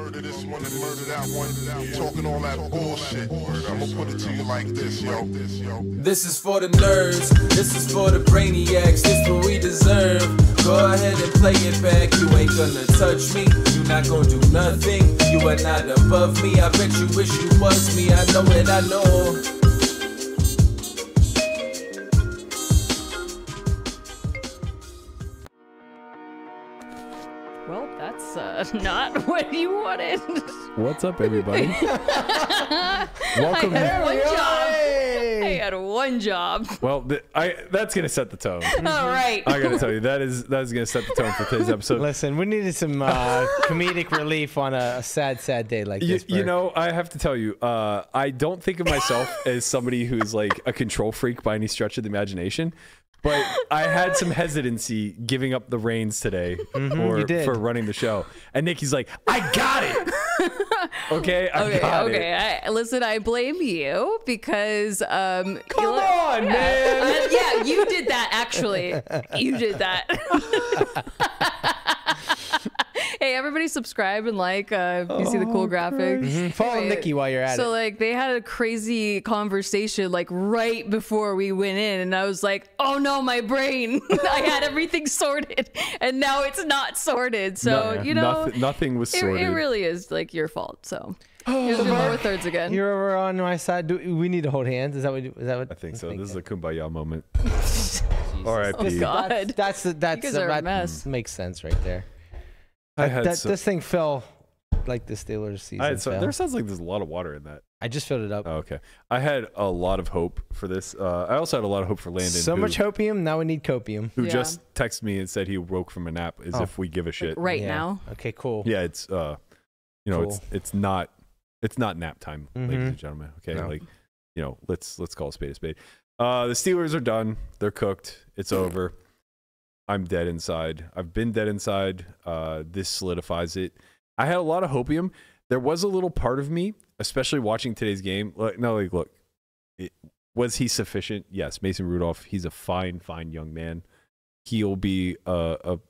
murder this one and murder that one. Talking all that bullshit. I'ma put it to you like this, yo. This is for the nerds, this is for the brainiacs, this what we deserve. Go ahead and play it back, you ain't gonna touch me, you not gonna do nothing, you are not above me, I bet you wish you was me, I know it, I know. Well, that's not what you wanted. What's up, everybody? Welcome. I had one job. Well, that's gonna set the tone. All right. I gotta tell you, that is gonna set the tone for today's episode. Listen, we needed some comedic relief on a sad day like this. You know, I have to tell you, I don't think of myself as somebody who's like a control freak by any stretch of the imagination. But I had some hesitancy giving up the reins today for running the show. And Nikki's like, I got it. Okay, I got it. Listen, I blame you because Come on, man. yeah, you did that actually. You did that. Hey, everybody subscribe and like. You see the cool graphics. Follow Nikki while you're at it. So like they had a crazy conversation like right before we went in, and I was like, oh no, my brain. I had everything sorted and now it's not sorted. So you know, nothing was sorted. It really is like your fault. So here's your lower thirds again. You're over on my side. Do we need to hold hands? Is that what? I think so. This is a kumbaya moment. Oh R.I.P. God. That's you guys are a mess. Makes sense right there. This thing fell like the Steelers season. There sounds like there's a lot of water in that. I just filled it up. Oh, okay. I had a lot of hope for this. I also had a lot of hope for Landon. So much hopium. Now we need copium. Who just texted me and said he woke from a nap as if we give a shit. Right now. Okay, cool. Yeah, it's you know, cool. it's not nap time, ladies and gentlemen. Okay, No. like, you know, let's call a spade a spade. The Steelers are done. They're cooked. It's over. I'm dead inside. I've been dead inside. This solidifies it. I had a lot of hopium. There was a little part of me, especially watching today's game. Look, was he sufficient? Yes, Mason Rudolph. He's a fine young man. He'll be he'll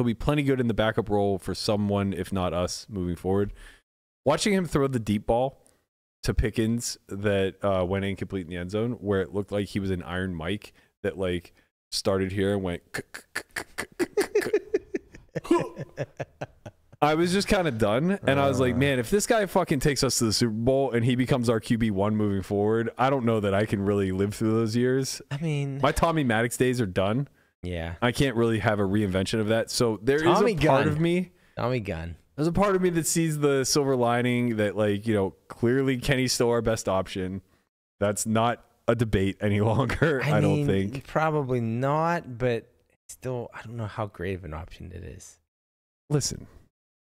be plenty good in the backup role for someone, if not us, moving forward. Watching him throw the deep ball to Pickens that went incomplete in the end zone, where it looked like he was an Iron Mike that like started here and went. I was just kind of done, and I was like, man, if this guy fucking takes us to the Super Bowl and he becomes our QB1 moving forward, I don't know that I can really live through those years. I mean, my Tommy Maddox days are done. Yeah. I can't really have a reinvention of that. So there is a part of me. Tommy Gunn. There's a part of me that sees the silver lining that, like, you know, clearly Kenny's still our best option. That's not a debate any longer, I don't think. Probably not, but still, I don't know how great of an option it is. Listen,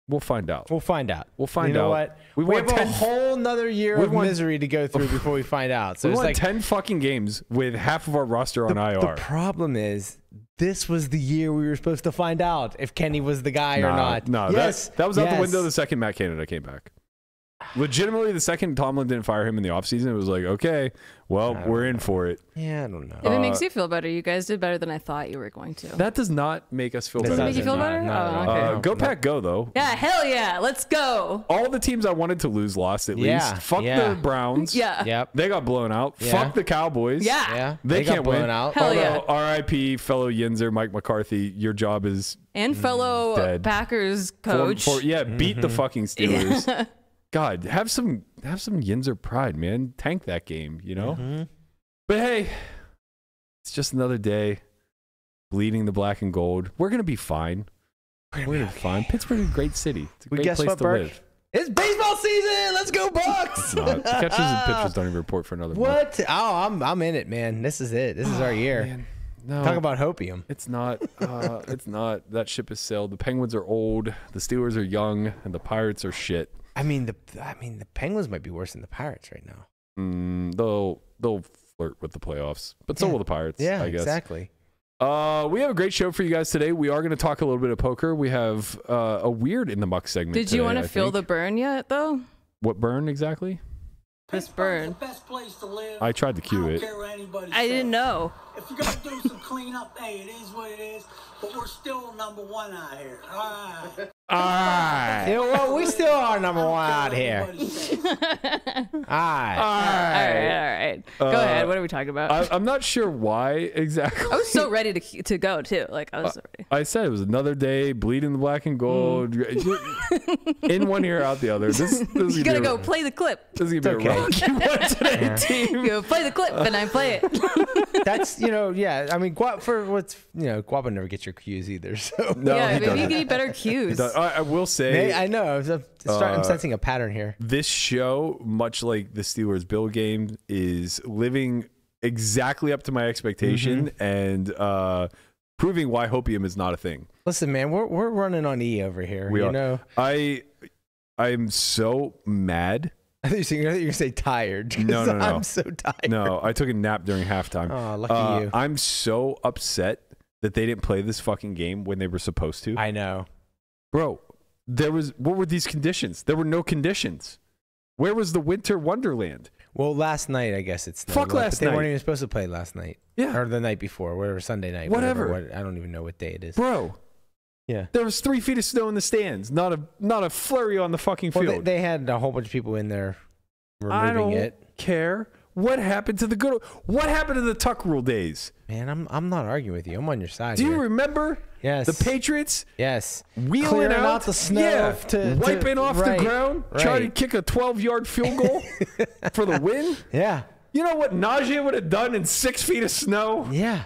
we'll find out. We'll find out. You know what? We have a whole nother year of misery to go through before we find out. So we it's won like 10 fucking games with half of our roster on IR. The problem is, this was the year we were supposed to find out if Kenny was the guy or not. No, yes, that was out the window the second Matt Canada came back. Legitimately, the second Tomlin didn't fire him in the offseason, it was like, okay, well, we're in for it. Yeah, I don't know. If it makes you feel better, you guys did better than I thought you were going to. That does not make us feel better. Does it make you feel better? Okay. Go Pack, go, though. Yeah, hell yeah. Let's go. All the teams I wanted to lose lost at least. Fuck the Browns. Yeah. Yep. They got blown out. Yeah. Fuck the Cowboys. Yeah. They got can't blown win. out. Hell yeah. RIP, fellow Yinzer, Mike McCarthy, your job is and fellow dead. Packers coach. Beat the fucking Steelers. God, have some Yinzer pride, man. Tank that game, you know? But hey, it's just another day bleeding the black and gold. We're going to be fine. We're going to be fine. Pittsburgh is a great city. It's a great place to live. It's baseball season. Let's go Bucks. It's not. Catchers and pitchers don't even report for another month. What? Oh, I'm in it, man. This is it. This is our year. Man. No, talk about hopium. It's not. It's not. That ship has sailed. The Penguins are old. The Steelers are young, and the Pirates are shit. I mean, the Penguins might be worse than the Pirates right now. They'll flirt with the playoffs, but so will the Pirates. Yeah, I guess. Exactly. We have a great show for you guys today. We are going to talk a little bit of poker. We have a weird in the muck segment. Did you want to feel the burn yet, though? What burn exactly? This burn. The best place to live. I tried to cue it. I didn't know. If you're gonna do some cleanup, hey, it is what it is. But we're still #1 out here. All right. All right. Yeah, well, we still are number one out here. All right. All right. Go ahead. What are we talking about? I'm not sure why exactly. I was so ready to go too. Like I was so ready. I said it was another day, bleeding the black and gold. In one ear, out the other. This is You gotta go play the clip. This is gonna be a rocky one today, team. You go play the clip, and I play it. That's, yeah. I mean, Guapa never gets your cues either. So No, yeah, he maybe you doesn't. can get better cues. I will say, I know. I'm sensing a pattern here. this show, much like the Steelers Bill game, is living exactly up to my expectation and proving why hopium is not a thing. Listen, man, we're running on E over here. We you are. know, I'm so mad. I thought you were going to say tired. 'Cause No. I'm so tired. No, I took a nap during halftime. Oh, lucky you. I'm so upset that they didn't play this fucking game when they were supposed to. I know. Bro, what were these conditions? There were no conditions. Where was the winter wonderland? Well, last night, I guess it's Fuck last They night. weren't even supposed to play last night. Yeah. Or the night before, whatever, Sunday night. Whatever. I don't even know what day it is. Bro, Yeah. there was 3 feet of snow in the stands. Not a flurry on the fucking Well, field. they had a whole bunch of people in there I removing don't it. care. What happened to what happened to the tuck rule days? Man, I'm not arguing with you. I'm on your side. Do you here. remember Yes. the Patriots Yes. wheeling Clearing out the snow wiping off right, the ground, trying to kick a 12-yard field goal for the win? Yeah. You know what Najee would have done in 6 feet of snow? Yeah.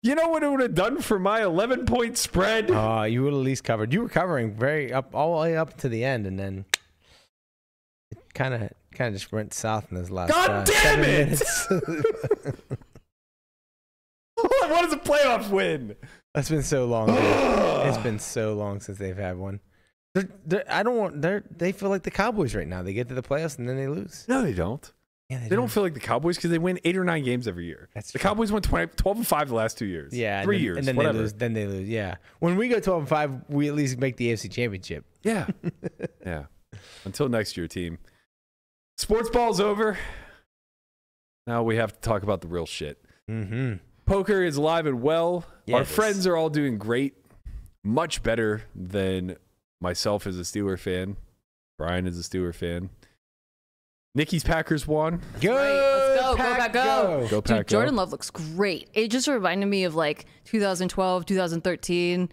You know what it would have done for my 11-point spread? Oh, you would at least covered. You were covering all the way up to the end, and then it kind of just went south in those last. God damn 7 it! minutes. What is a playoff win? That's been so long. Dude. It's been so long since they've had one. They feel like the Cowboys right now. They get to the playoffs and then they lose. No, they don't. Yeah, They don't feel like the Cowboys because they win 8 or 9 games every year. That's the true. Cowboys won 12-5 the last 2 years. Yeah, 3 years, and then whatever. they lose. Then they lose. Yeah, when we go 12-5, we at least make the AFC Championship. Yeah, yeah. Until next year, team. Sports ball's over. Now we have to talk about the real shit. Mm-hmm. Poker is alive and well. Yeah, Our it is. friends are all doing great. Much better than myself as a Steeler fan. Brian is a Steeler fan. Nikki's Packers won. Go, Let's go. Pack, Go, Pack, go. Go Pack, Dude, Jordan Love looks great. It just reminded me of like 2012, 2013,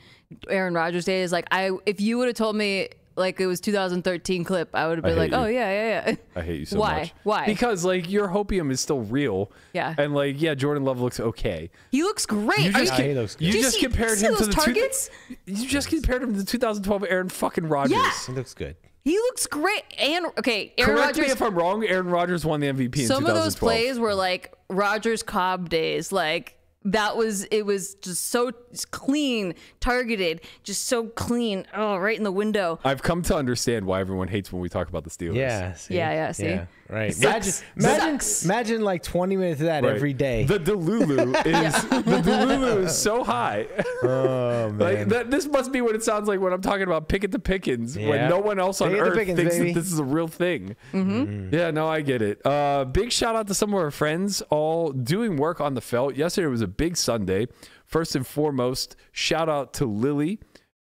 Aaron Rodgers days. Like if you would have told me like it was 2013 clip, I would have been like, hate oh you. yeah. I hate you so Why? much. Why? Because like your hopium is still real. Yeah. And like Jordan Love looks okay. He looks great. You Are just, he looks good. you Did just you compared see him to those the targets? You just compared him to the 2012 Aaron fucking Rodgers. Yeah. He looks good. He looks great. And okay, Aaron Correct me Rodgers. if I'm wrong. Aaron Rodgers won the MVP in 2012. Some of those plays were like Rodgers Cobb days. Like it was just so clean, targeted, just so clean. Oh, right in the window. I've come to understand why everyone hates when we talk about the Steelers. Yeah. See? Yeah, see? Yeah, right. Sucks. Sucks. Imagine like 20 minutes of that Right. every day. The Delulu is so high. Oh man. Like this must be what it sounds like when I'm talking about Pickett the Pickens when Yeah. no one else on Pickett the earth Pickens, thinks baby. that this is a real thing. Mm-hmm. Yeah, no, I get it. Big shout out to some of our friends all doing work on the felt. Yesterday was a big Sunday. First and foremost, shout out to Lily.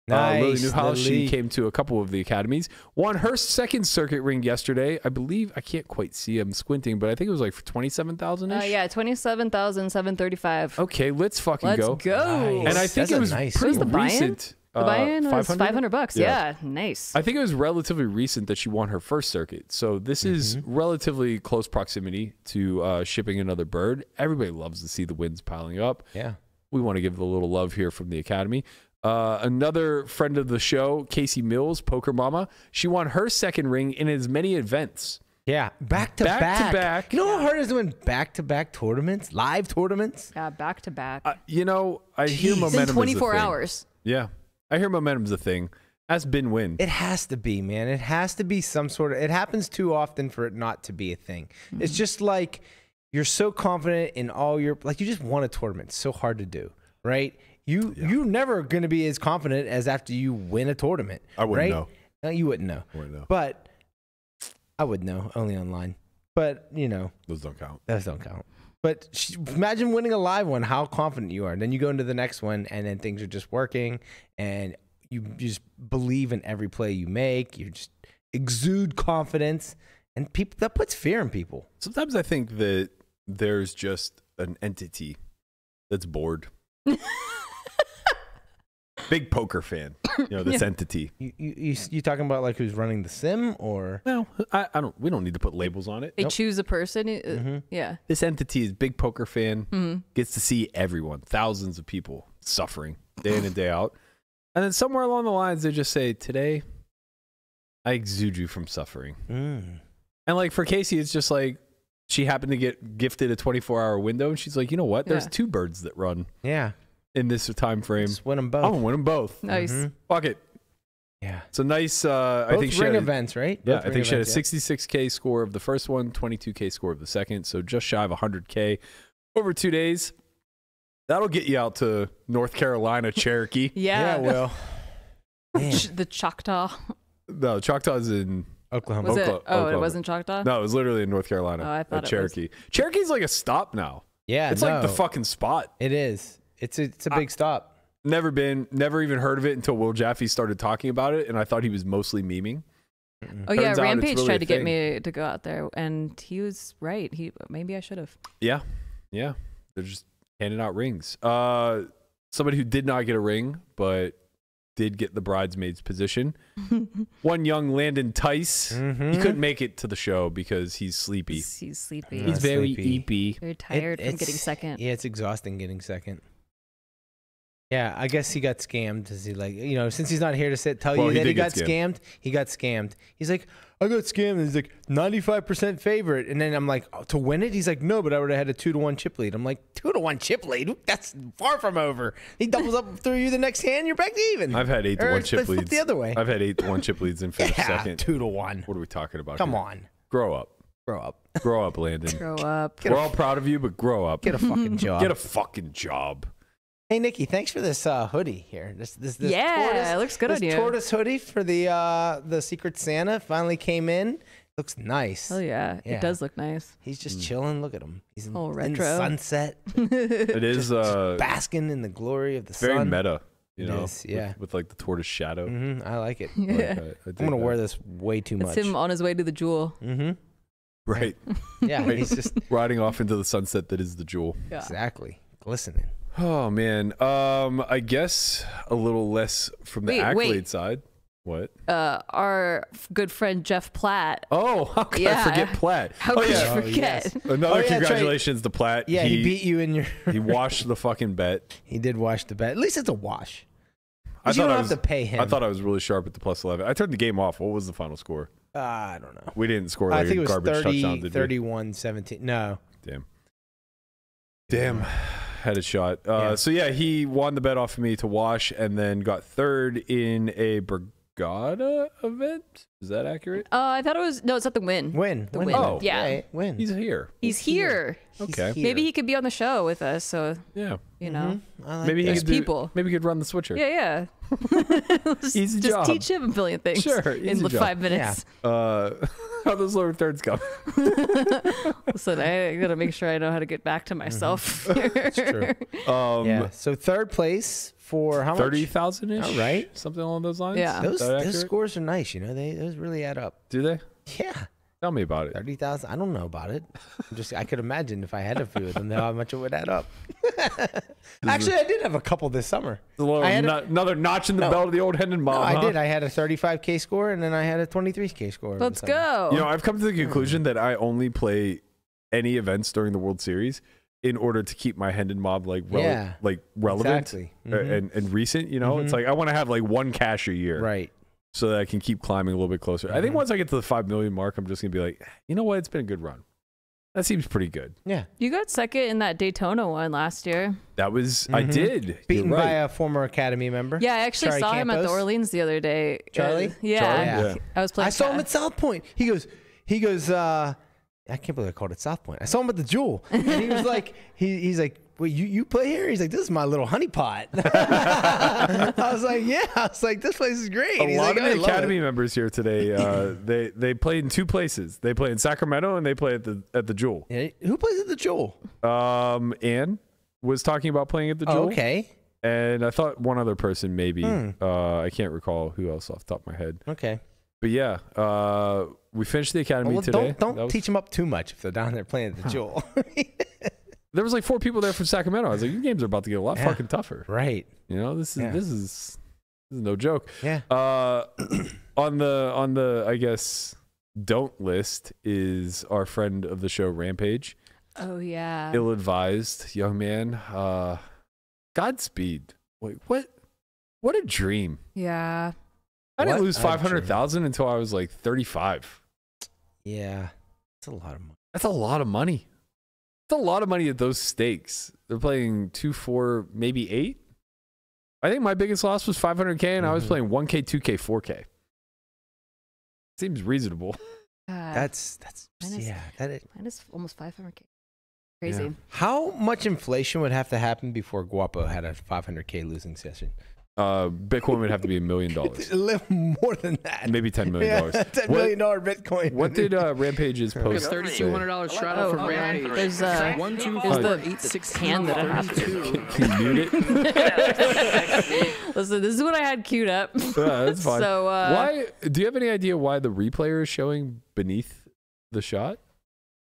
Lily Nice, Newhouse. She Lily. came to a couple of the academies. Won her second circuit ring yesterday. I believe, I can't quite see, I'm squinting, but I think it was like for 27,000-ish. Yeah, 27,735. Okay, let's fucking Let's go. go. Nice. And I think That's it a was nice pretty What was the buy-in? recent. The buy-in was 500? $500. Yeah. Yeah, nice. I think it was relatively recent that she won her first circuit. So this is relatively close proximity to shipping another bird. Everybody loves to see the wins piling up. Yeah. We want to give a little love here from the Academy. Another friend of the show, Casey Mills, Poker Mama. She won her second ring in as many events. Yeah. Back to Back-to-back. You know how hard it is doing back-to-back tournaments? Live tournaments? Yeah, back to back. I hear momentum Within is a 24 thing. hours. Yeah. I hear momentum's a thing. That's been win. It has to be, man. It has to be some sort of. It happens too often for it not to be a thing. It's just like you're so confident in all your. Like you just won a tournament. It's so hard to do, right? You're never going to be as confident as after you win a tournament. I wouldn't right? know. No, you wouldn't know. I wouldn't know. But I would know only online. But Those don't count. those don't count. But imagine winning a live one, how confident you are. And then you go into the next one, and then things are just working, and you just believe in every play you make. You just exude confidence, and people that puts fear in people. Sometimes I think that there's just an entity that's bored. Big poker fan, this entity. You talking about like who's running the sim, or? No, I don't. We don't need to put labels on it. They choose a person. Yeah. This entity is big poker fan. Gets to see everyone, thousands of people suffering day in and day out, and then somewhere along the lines they just say, "Today, I exude you from suffering." And like for Casey, it's just like she happened to get gifted a 24-hour window, and she's like, "You know what? There's two birds that run." Yeah. In this time frame, just win them both. I'm gonna win them both. Nice. Fuck it. Yeah. It's a nice. Both I think she ring had, events, right? Yeah, Both I think she had a ring events, 66K score of the first one, 22K score of the second, so just shy of 100K over 2 days. That'll get you out to North Carolina, Cherokee. Yeah. Well. The Choctaw. No, Choctaw is in Oklahoma. Was it? Oh, Oklahoma. it wasn't Choctaw? No, it was literally in North Carolina. Oh, I thought it Cherokee. was. Cherokee's like a stop now. Yeah, it's like the fucking spot. It is. It's a big stop. Never been, never even heard of it until Will Jaffe started talking about it, and I thought he was mostly memeing. Oh yeah, Turns out Rampage it's really tried a to get thing. me to go out there, and he was right. Maybe I should have. Yeah, they're just handing out rings. Somebody who did not get a ring, but did get the bridesmaid's position. One young Landon Tice. He couldn't make it to the show because he's sleepy. He's sleepy. He's very sleepy. Very tired from getting second. Yeah, it's exhausting getting second. Yeah, I guess he got scammed. Is he like, since he's not here to tell you that he got scammed, he got scammed. He's like, I got scammed. And he's like, 95% favorite. And then I'm like, to win it? He's like, no, but I would have had a 2-1 chip lead. I'm like, 2-1 chip lead? That's far from over. He doubles up through you the next hand, you're back to even. I've had 8-1 chip flip leads. the other way. I've had 8-1 chip leads and finished second. 2-1. What are we talking about? Come here? on. Grow up. Grow up. Grow up, Landon. Grow up. We're all proud of you, but grow up. Get a fucking job. Get a fucking job. Hey Nikki, thanks for this hoodie here. This Yeah, tortoise, it looks good on you. Tortoise hoodie for the Secret Santa finally came in. Looks nice. Oh yeah, it does look nice. He's just chilling. Look at him. He's in the retro. sunset. It is just basking in the glory of the very sun. meta. With like the tortoise shadow. I like it. Yeah. I'm gonna wear this way too much. It's him on his way to the jewel. Right. Yeah, he's just riding off into the sunset that is the jewel. Yeah. exactly glistening. Oh man. I guess a little less from the accolade side. What? Our good friend Jeff Platt. Oh, how could I forget Platt? How could you forget? yes. Another Oh, yeah, congratulations to Platt. Yeah, he beat you in your. He washed the fucking bet. He did wash the bet. At least it's a wash. I You thought don't I have was, to pay him. I thought I was really sharp at the plus 11. I turned the game off. What was the final score? I don't know. We didn't score I like think a it was garbage touchdown, did 31-17. No. we? Damn. Had a shot. Yeah. So yeah, he won the bet off of me to wash and then got third in a Brigada event. Is that accurate? I thought it was it's not the win. Win. The win. win. Oh. Yeah. Right, win. He's here. He's here. Okay. Maybe he could be on the show with us. So Yeah. you know, I like Maybe he There's could people. Maybe he could run the switcher. yeah. Easy just job. teach him a billion things. Sure, in easy the job. 5 minutes. How those lower thirds go? Listen, I gotta make sure I know how to get back to myself. That's true. Yeah. So third place for how much? 30,000 ish. All right. Something along those lines. Yeah. Those That accurate? scores are nice. Those really add up. Do they? Yeah. Tell me about it. 30,000. I don't know about it. I could imagine if I had a few of them, how much it would add up. Actually, I did have a couple this summer. A little another notch in the belt of the old Hendon No, bomb. I did. I had a 35K score, and then I had a 23K score. over Let's the summer. go. I've come to the conclusion that I only play any events during the World Series in order to keep my Hendon mob relevant exactly. and recent. It's like I want to have like one cash a year, Right. so that I can keep climbing a little bit closer. I think once I get to the 5 million mark, I'm just gonna be like, you know what? It's been a good run. That seems pretty good. Yeah. You got second in that Daytona one last year. That was I did Beaten You're by right. a former Academy member. Yeah, I actually Charlie saw him at the Campos. Orleans the other day. Charlie? Yeah. Charlie? Yeah. I was playing. I saw him at South Point. He goes, I can't believe I called it South Point. I saw him at the Jewel. And he was like, he's like, wait, you play here? He's like, this is my little honeypot. I was like, yeah. I was like, this place is great. A lot of the Academy members here today, they play in two places. They play in Sacramento and they play at the Jewel. Yeah, who plays at the Jewel? Anne was talking about playing at the Jewel. Oh, okay. And I thought one other person maybe. I can't recall who else off the top of my head. Okay. But yeah, we finished the academy Well, today. Don't teach them up too much if they're down there playing at the Jewel. There was like 4 people there from Sacramento. I was like, your games are about to get a lot fucking tougher. Right. You know, this is no joke. Yeah. On the I guess don't list is our friend of the show Rampage. Oh yeah. Ill-advised young man. Godspeed. Wait, what a dream. Yeah. I didn't What lose a 500,000 until I was like 35. Yeah. It's a lot of money. That's a lot of money. It's a lot of money at those stakes. They're playing 2, 4, maybe 8. I think my biggest loss was 500K, and I was playing 1K, 2K, 4K. Seems reasonable. That's that is. Mine is almost 500K. Crazy. Yeah. How much inflation would have to happen before Guapo had a 500K losing session? Bitcoin would have to be $1 million. A little more than that. Maybe $10 million. Yeah, $10 million Bitcoin. What did Rampage's post $3,200 straddle from Rampage. There's 1, 2, there's 4, the 8, 6, hand that I have to. Can you mute it? Listen, this is what I had queued up. That's fine. So why? Do you have any idea why the replayer is showing beneath the shot?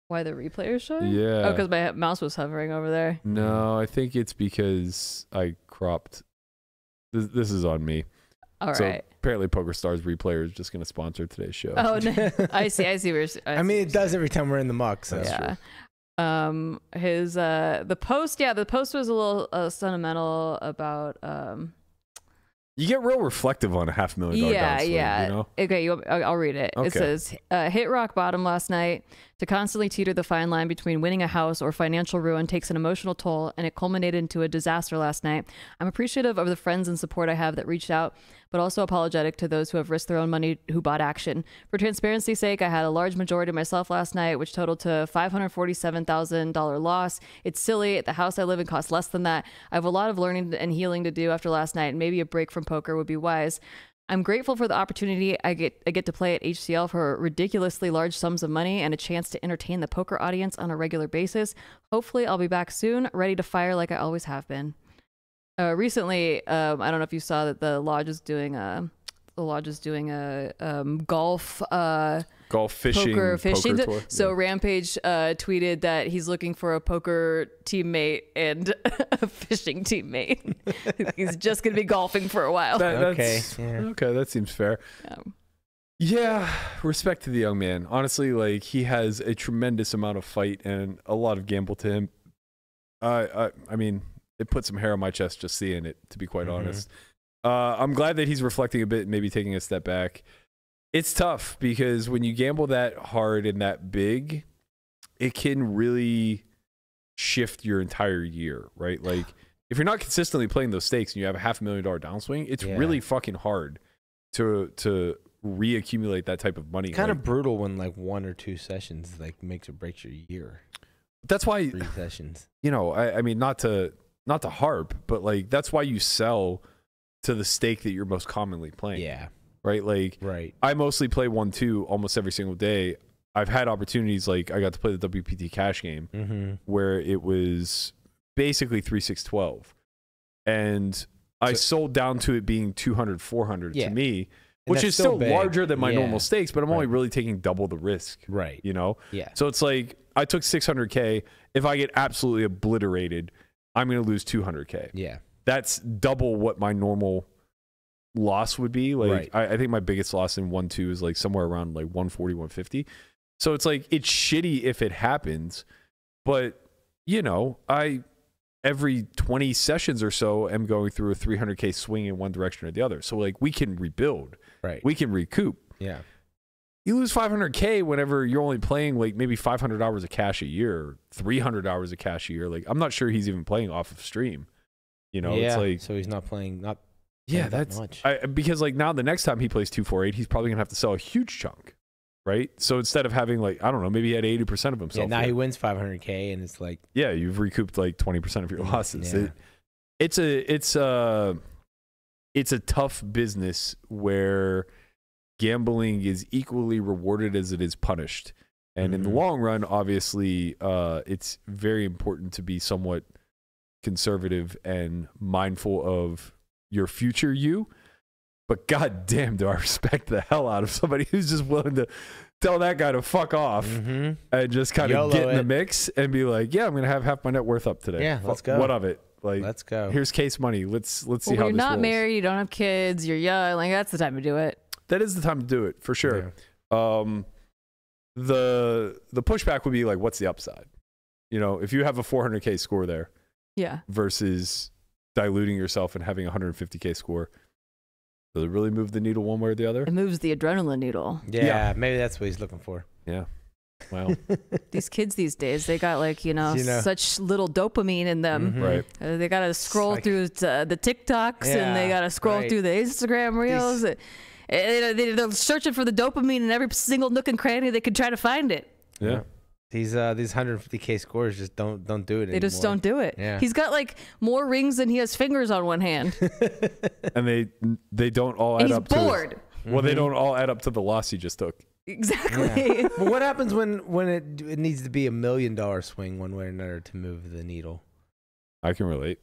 why the replay is showing? Yeah. Oh, because my mouse was hovering over there. No, I think it's because I cropped. This is on me. All so right. apparently PokerStars replayer is just going to sponsor today's show. Oh, no. I see. I mean, it does every time we're in the muck. So yeah. His the post was a little sentimental about You get real reflective on a $500,000 downswing, yeah. You know? Okay, I'll read it. Okay. It says, hit rock bottom last night. To constantly teeter the fine line between winning a house or financial ruin takes an emotional toll, and it culminated into a disaster last night. I'm appreciative of the friends and support I have that reached out, but also apologetic to those who have risked their own money who bought action. For transparency's sake, I had a large majority myself last night, which totaled to $547,000 loss. It's silly. The house I live in costs less than that. I have a lot of learning and healing to do after last night, and maybe a break from poker would be wise. I'm grateful for the opportunity I get to play at HCL for ridiculously large sums of money and a chance to entertain the poker audience on a regular basis. Hopefully, I'll be back soon, ready to fire like I always have been. Recently, I don't know if you saw that the lodge is doing a golf fishing poker tour. So Rampage tweeted that he's looking for a poker teammate and a fishing teammate. He's just gonna be golfing for a while. Okay, that seems fair. Yeah, respect to the young man. Honestly, like, he has a tremendous amount of fight and a lot of gamble to him. I mean, it put some hair on my chest just seeing it, to be quite honest. I'm glad that he's reflecting a bit, maybe taking a step back. It's tough because when you gamble that hard and that big, it can really shift your entire year, right? Like, if you're not consistently playing those stakes and you have a $500,000 downswing, it's really fucking hard to reaccumulate that type of money. Kind of brutal when like 1 or 2 sessions like makes or breaks your year. That's why 3 sessions. You know, I mean, not to harp, but like, that's why you sell to the stake that you're most commonly playing. Yeah. Right? Like, I mostly play 1-2 almost every single day. I've had opportunities, like I got to play the WPT cash game where it was basically 3-6-12. And I sold down to it being 200, 400 to me, which is still larger than my normal stakes, but I'm only really taking double the risk. Right. You know? Yeah. So it's like, I took 600K. If I get absolutely obliterated, I'm going to lose 200K. Yeah. That's double what my normal loss would be. Like, I think my biggest loss in 1-2 is like somewhere around like 140, 150. So it's like, it's shitty if it happens, but you know, every 20 sessions or so am going through a 300K swing in one direction or the other. So like, we can rebuild, we can recoup. Yeah. You lose 500K whenever you're only playing like maybe 500 hours of cash a year, 300 hours of cash a year. Like, I'm not sure he's even playing off of stream. You know, it's like, so he's not playing that much. Because like, now the next time he plays 248, he's probably gonna have to sell a huge chunk, right? So instead of having like, I don't know, maybe he had 80% of himself. Yeah, now he wins 500K, and it's like, yeah, you've recouped like 20% of your losses. Yeah. It's a tough business where gambling is equally rewarded as it is punished, and in the long run, obviously, it's very important to be somewhat conservative and mindful of your future you. But goddamn, do I respect the hell out of somebody who's just willing to tell that guy to fuck off and just kind of get in the mix and be like, yeah, I'm gonna have half my net worth up today. Yeah, let's go. What of it? Like, let's go. Here's case money. Let's see how this You're not rolls. married, you don't have kids, you're young. Like that's the time to do it. That is the time to do it for sure. Yeah. The pushback would be like, what's the upside? You know, if you have a 400K score there, versus diluting yourself and having a 150K score, does it really move the needle one way or the other? It moves the adrenaline needle. Yeah, maybe that's what he's looking for. Yeah. Wow. These kids these days, they got like, such little dopamine in them. Right. They got to scroll through the TikToks and they got to scroll through the Instagram reels. They're searching for the dopamine in every single nook and cranny they could try to find it. Yeah. These 150K scores just don't do it anymore. They just don't do it. Yeah. He's got like more rings than he has fingers on one hand. And they don't all add up to... He's bored. Well, they don't all add up to the loss he just took. Exactly. Yeah. But what happens when it needs to be $1 million swing one way or another to move the needle? I can relate.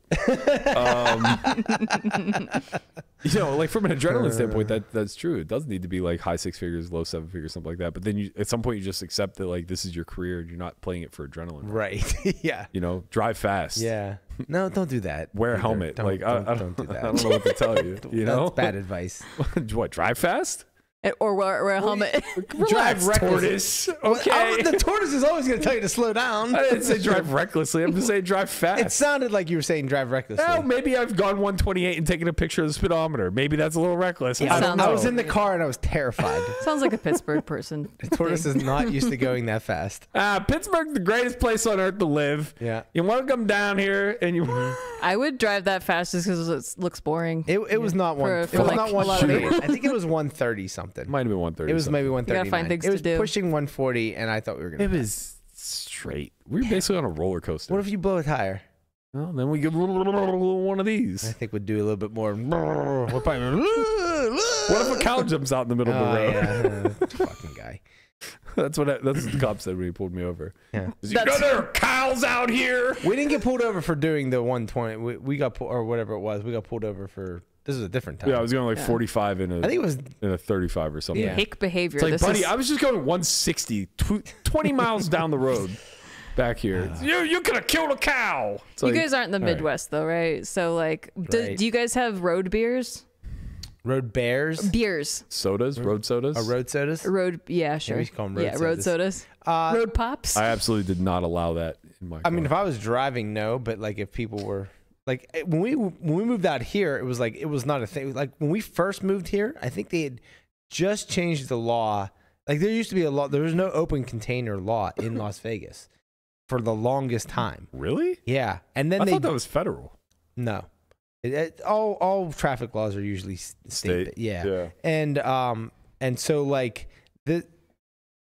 Like from an adrenaline standpoint, that's true. It does need to be like high 6 figures, low 7 figures, something like that. But then at some point you just accept that like this is your career and you're not playing it for adrenaline. Right. Yeah. Drive fast. Yeah. No, don't do that. Wear a helmet. Don't do that. I don't know what to tell you. That's bad advice. What? Drive fast? Or wear a helmet. Drive tortoise. Okay. The tortoise is always going to tell you to slow down. I didn't say drive recklessly. I'm just saying drive fast. It sounded like you were saying drive recklessly. Oh, maybe I've gone 128 and taken a picture of the speedometer. Maybe that's a little reckless. Yeah, I don't know. I was in the car and I was terrified. Sounds like a Pittsburgh person. The tortoise is not used to going that fast. Pittsburgh's the greatest place on earth to live. Yeah. You want to come down here and you... I would drive that fast just because it looks boring. It was not one. It was not 130. I think it was 130 something. Might have been 130. It was maybe 130. You gotta find things it was to do. pushing 140, and I thought we were gonna. It was straight. We were basically on a roller coaster. What if you blow a tire? Well, then we get one of these. I think we'd do a little bit more. What if a cow jumps out in the middle of the road? Yeah. Fucking guy. That's what the cop said when he pulled me over. Yeah. There are cows out here. We didn't get pulled over for doing the 120. We got or whatever it was. We got pulled over for. This is a different time. Yeah, I was going like 45 in a. I think it was in a 35 or something. Yeah. Hick behavior. It's like, buddy, I was just going 160, 20 miles down the road. Back here, you could have killed a cow. It's you like, guys aren't in the Midwest though, right? So like, do you guys have road beers? road bears. Beers. Sodas, road sodas. Road sodas. Road, yeah, sure. Yeah, we call them road road sodas. Road pops. I absolutely did not allow that in my car. I mean, if I was driving, no, but like if people were like when we moved out here, it was not a thing. Like when we first moved here, I think they had just changed the law. Like there used to be a law. There was no open container law in Las Vegas for the longest time. Really? Yeah, and then I thought that was federal. No, all traffic laws are usually state. Yeah, and so like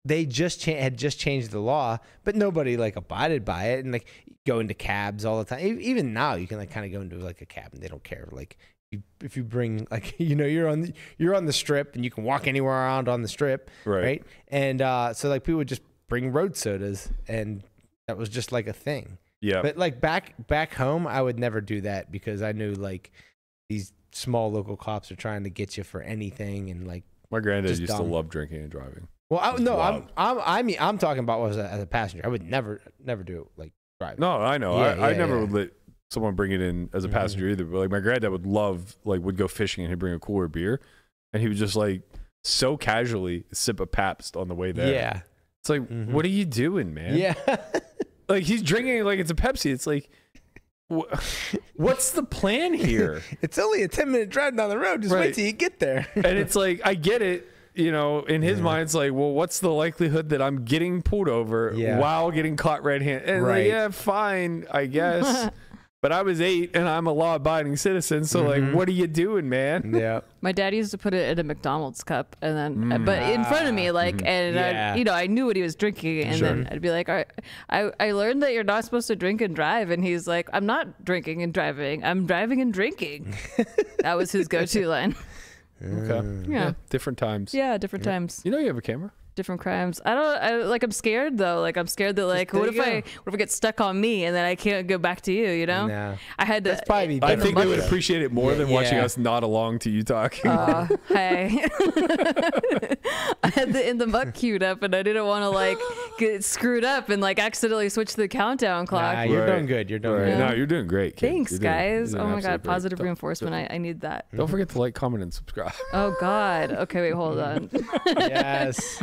they just had just changed the law, but nobody like abided by it, and like go into cabs all the time. Even now, you can like kind of go into like a cab and they don't care. Like if you bring like you're on the strip and you can walk anywhere around on the strip, right? And so like people would just bring road sodas, and that was just like a thing. Yeah. But like back home, I would never do that because I knew like these small local cops are trying to get you for anything, and like my granddad used to love drinking and driving. Well, I'm talking about as a passenger. I would never do it like driving. No, I know. I never would let someone bring it in as a passenger either. But like my granddad would go fishing and he'd bring a cooler beer, and he would just like so casually sip a Pabst on the way there. Yeah. It's like, what are you doing, man? Yeah. Like he's drinking it like it's a Pepsi. It's like, what's the plan here? It's only a 10-minute drive down the road. Just wait till you get there. And it's like, I get it. In his mind, it's like, well, what's the likelihood that I'm getting pulled over while getting caught red-handed? And like, yeah, fine, I guess. But I was 8 and I'm a law-abiding citizen, so like, what are you doing, man? Yeah. My dad used to put it in a McDonald's cup, and then, but in front of me, like, and I knew what he was drinking, and then I'd be like, all right, I learned that you're not supposed to drink and drive, and he's like, I'm not drinking and driving, I'm driving and drinking. That was his go-to line. Okay. Yeah. Different times. Yeah, different times. You know you have a camera? different crimes. I'm scared though. Like I'm scared that like what if it gets stuck on me and then I can't go back to you, you know? No. I had to. That's probably I think they would appreciate it more than watching us nod along to you talking. Hey. I had the in the muck queued up and I didn't want to like get screwed up and like accidentally switch the countdown clock. Nah, you're doing good. You're doing good. No, you're doing great, kid. Thanks, You're doing- guys. you're doing Oh my god, absolutely great. positive reinforcement. I need that. Don't forget to like, comment, and subscribe. Oh god. Okay, wait, hold on. Yes.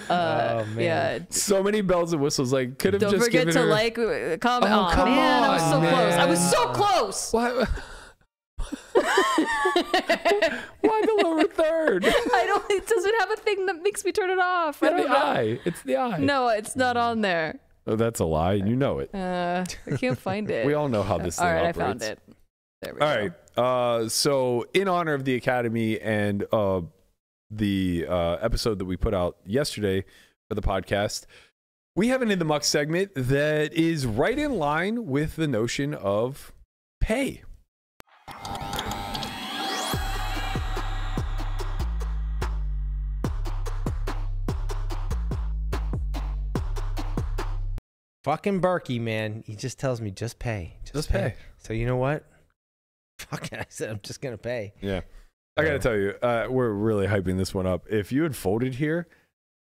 Oh man. Yeah. So many bells and whistles. Like, could have Don't just forget given to her... like, comment. Oh, Oh, come man, I was so on, close. I was man. so close. Why? Why the lower third? I don't. It doesn't have a thing that makes me turn it off. I Yeah, don't the know. eye. It's the eye. No, it's not on there. Oh, that's a lie. You know it. I can't find it. We all know how this thing All right, operates. I found it. There we go. All right. So, in honor of the Academy and the episode that we put out yesterday for the podcast, we have an In the Muck segment that is right in line with the notion of pay. Fucking Berkey, man. He just tells me just pay. Just pay. So you know what? Fuck it. I said I'm just gonna pay. Yeah. I got to tell you, we're really hyping this one up. If you had folded here,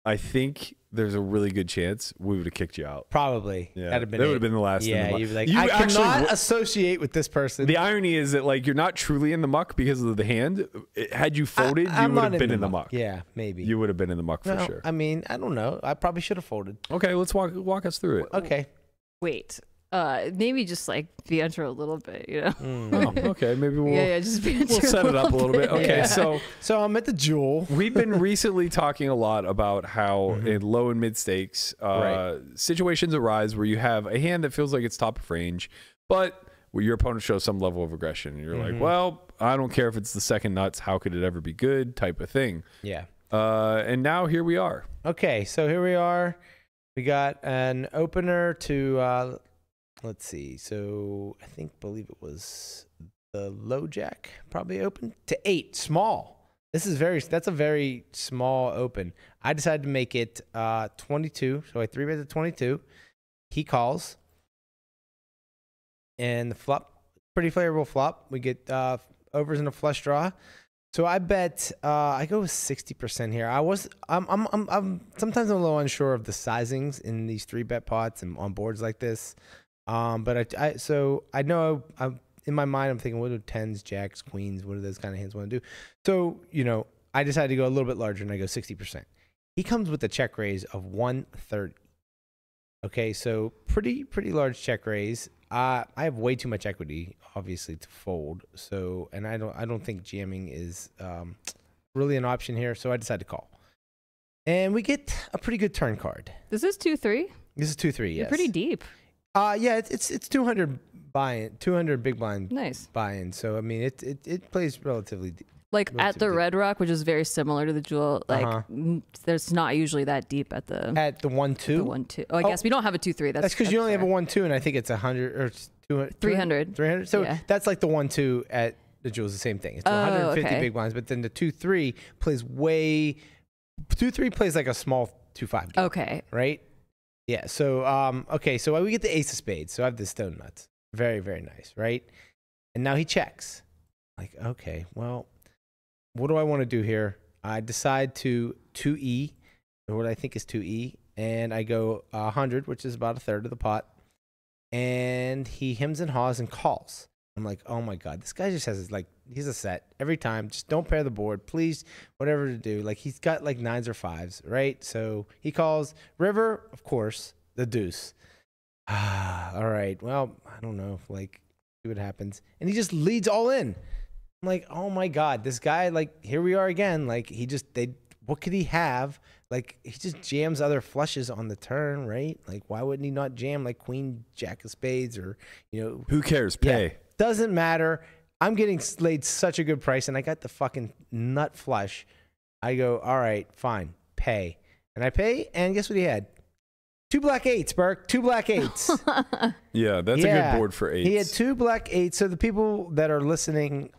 I think there's a really good chance we would have kicked you out. Probably. Yeah, That'd have been that it. would have been the last. Yeah, in the you'd be muck. like, You I actually cannot associate with this person. The irony is that like you're not truly in the muck because of the hand. Had you folded, you I'm would not have been in the muck. Yeah, maybe. You would have been in the muck for No, sure. I mean, I don't know. I probably should have folded. Okay, let's walk us through it. Okay. Wait. Maybe just like banter a little bit, you know? Oh, okay, maybe we'll Yeah, just banter. we'll set it up a little bit. Okay, Yeah. so So I'm at the Jewel. we've been recently talking a lot about how in low and mid stakes Right. situations arise where you have a hand that feels like it's top of range, but where your opponent shows some level of aggression, and you're like, well, I don't care if it's the second nuts. How could it ever be good? Type of thing. Yeah. And now here we are. Okay, so here we are. We got an opener to let's see. So I believe it was the low jack probably open to 8, small. That's a very small open. I decided to make it 22. So I 3-bet to 22. He calls. And the flop, pretty favorable flop. We get overs in a flush draw. So I bet I go with 60% here. I'm sometimes I'm a little unsure of the sizings in these 3-bet pots and on boards like this. But I know in my mind I'm thinking, what do 10s, jacks, queens, what do those kind of hands want to do? So, you know, I decided to go a little bit larger and I go 60%. He comes with a check raise of 130. Okay, so pretty large check raise. I have way too much equity, obviously, to fold. So, and I don't think jamming is really an option here. So I decided to call, and we get a pretty good turn card. This is 2-3. This is 2-3. Yes, You're pretty deep. Yeah, it's 200 buy-in, 200 big blind Nice. buy-in. So I mean, it plays relatively deep. Like at the Red Rock, which is very similar to the Jewel, like there's not usually that deep at the At the 1-2. the 1-2. Oh, I guess we don't have a 2-3. That's because you only have a 1-2, and I think it's 100 or 200, 300. 300. So Yeah. that's like the 1-2 at the Jewels, the same thing. It's 150 okay. big blinds, but then the 2-3 plays 2-3 plays like a small 2-5 game, Okay. right? Yeah. So okay, so we get the ace of spades. So I have the stone nuts. Very, very nice, right? And now he checks. Like, okay, well, what do I want to do here? I decide to 2E, or what I think is 2E, and I go 100, which is about a third of the pot. And he hems and haws and calls. I'm like, oh my God, this guy just has he's a set every time. Just don't pair the board, please. Whatever to do. Like he's got like 9s or 5s, right? So he calls river, of course, the deuce. All right. Well, I don't know. Like, see what happens. And he just leads all in. I'm like, oh my God, this guy, like, here we are again. Like, what could he have? Like, he just jams other flushes on the turn, right? Like, why wouldn't he not jam like queen, jack of spades, or, you know? Who cares? Pay. Yeah, doesn't matter. I'm getting laid such a good price, and I got the fucking nut flush. I go, all right, fine, pay. And I pay, and guess what he had? 2 black 8s, Burke. 2 black 8s. Yeah, that's a good board for 8s. He had 2 black 8s. So the people that are listening,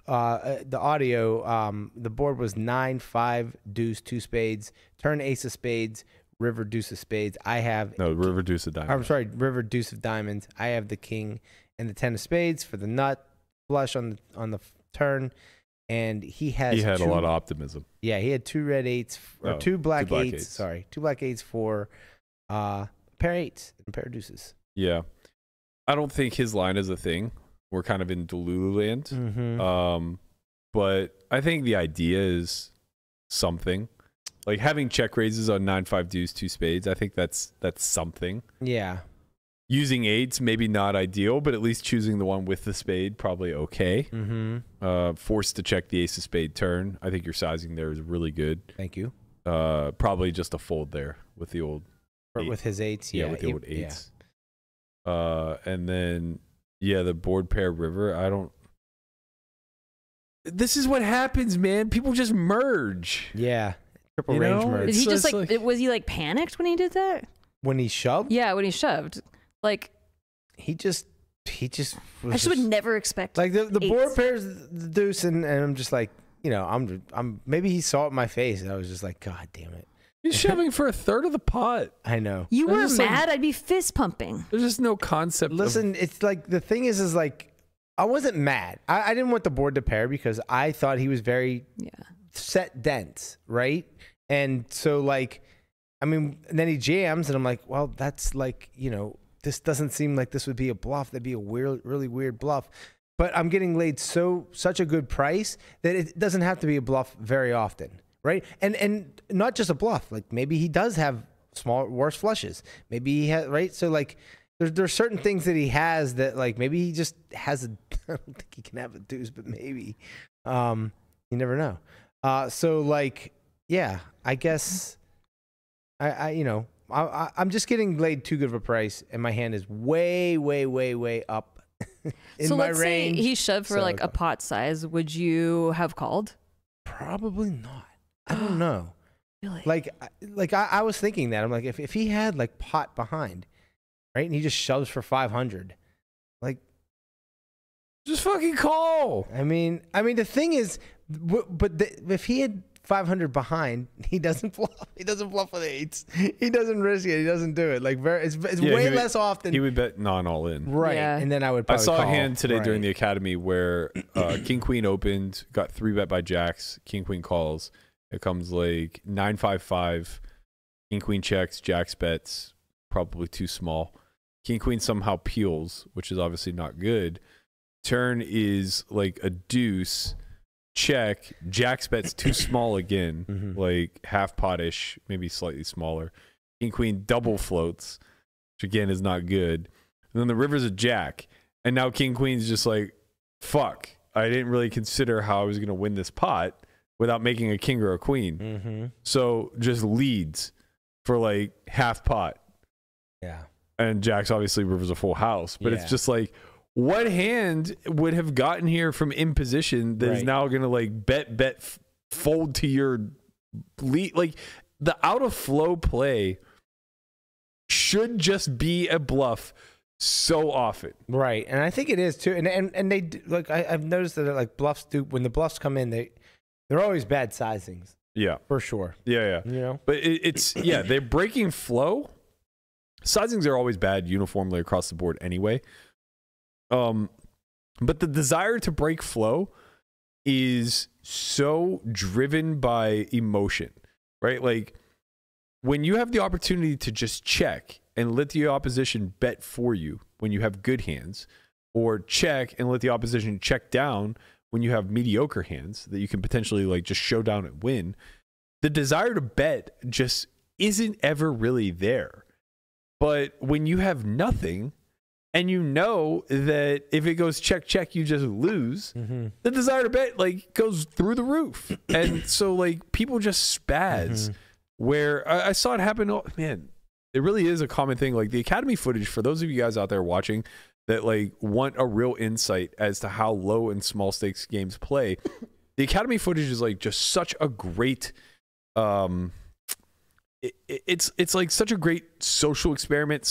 the audio, the board was 9-5 deuce 2 spades, turn ace of spades, river deuce of spades. I have river deuce of diamonds. I'm sorry, river deuce of diamonds. I have the king and the 10 of spades for the nut flush on the turn, and he had a lot of optimism. Yeah, he had 2 red eights or 2 black eights. Sorry, 2 black eights for pair eights and pair deuces. Yeah, I don't think his line is a thing. We're kind of in Delulu land. Mm-hmm. But I think the idea is something. Like having check raises on 9-5 deuce 2 spades. I think that's something. Yeah. Using eights, maybe not ideal, but at least choosing the one with the spade, probably okay. Mm-hmm. Forced to check the ace of spade turn. I think your sizing there is really good. Thank you. Probably just a fold there with the old with his eights. Yeah, with the old eights. Yeah. And then the board pair river. This is what happens, man. People just merge. Yeah. Triple range merge. Did he just was he like panicked when he did that? When he shoved? Yeah, when he shoved. Like he just I just would never expect like the eights. board pairs the deuce and I'm just like, I'm maybe he saw it in my face and I was just like, God damn it. He's shoving for a third of the pot. I know. You were mad, I'd be fist pumping. There's just no concept. Listen, it's like the thing is like I wasn't mad. I didn't want the board to pair because I thought he was very set dense, right? And so like and then he jams and I'm like, well, that's like, this doesn't seem like this would be a bluff. That'd be a really weird bluff. But I'm getting laid such a good price that it doesn't have to be a bluff very often, right? And not just a bluff. Like maybe he does have worse flushes. Maybe he has, right? So like there's certain things that he has that like maybe he just has I don't think he can have a deuce, but maybe. You never know. So like, yeah, I guess I'm just getting laid too good of a price, and my hand is way up in so my let's range. say he shoved for like a pot size. Would you have called? Probably not. I don't know. Really? Like I was thinking that I'm like if he had like pot behind, right, and he just shoves for 500, like just fucking call. I mean the thing is, if he had 500 behind, he doesn't bluff. He doesn't bluff with eights. He doesn't risk it. He doesn't do it. Like it's way less often. He would bet non all in. Right. Yeah. And then I would probably I saw call. a hand today during the academy where King Queen opened, got 3-bet by jacks, King Queen calls. It comes like 9-5-5. King Queen checks, jacks bets, probably too small. King Queen somehow peels, which is obviously not good. Turn is like a deuce. Check, jacks bets too small again, like half potish, maybe slightly smaller. King Queen double floats, which again is not good. And then the river's a jack, and now King Queen's just like, fuck, I didn't really consider how I was going to win this pot without making a king or a queen. So just leads for like half pot. Yeah. And jacks obviously river's a full house, but it's just like, what hand would have gotten here from in position that is now going to like bet fold to your lead? Like the out of flow play should just be a bluff so often. Right. And I think it is too. And they like, I've noticed that like bluffs do, when the bluffs come in, they're always bad sizings. Yeah. For sure. Yeah. But it's they're breaking flow. Sizings are always bad uniformly across the board anyway. But the desire to break flow is so driven by emotion, right? Like when you have the opportunity to just check and let the opposition bet for you when you have good hands, or check and let the opposition check down when you have mediocre hands that you can potentially like just show down and win, the desire to bet just isn't ever really there. But when you have nothing, and you know that if it goes check, you just lose, the desire to bet like goes through the roof. And so like people just spaz where I saw it happen. Oh, man, it really is a common thing. Like the academy footage, for those of you guys out there watching that like want a real insight as to how low and small stakes games play, the academy footage is like just such a great, it's like such a great social experiment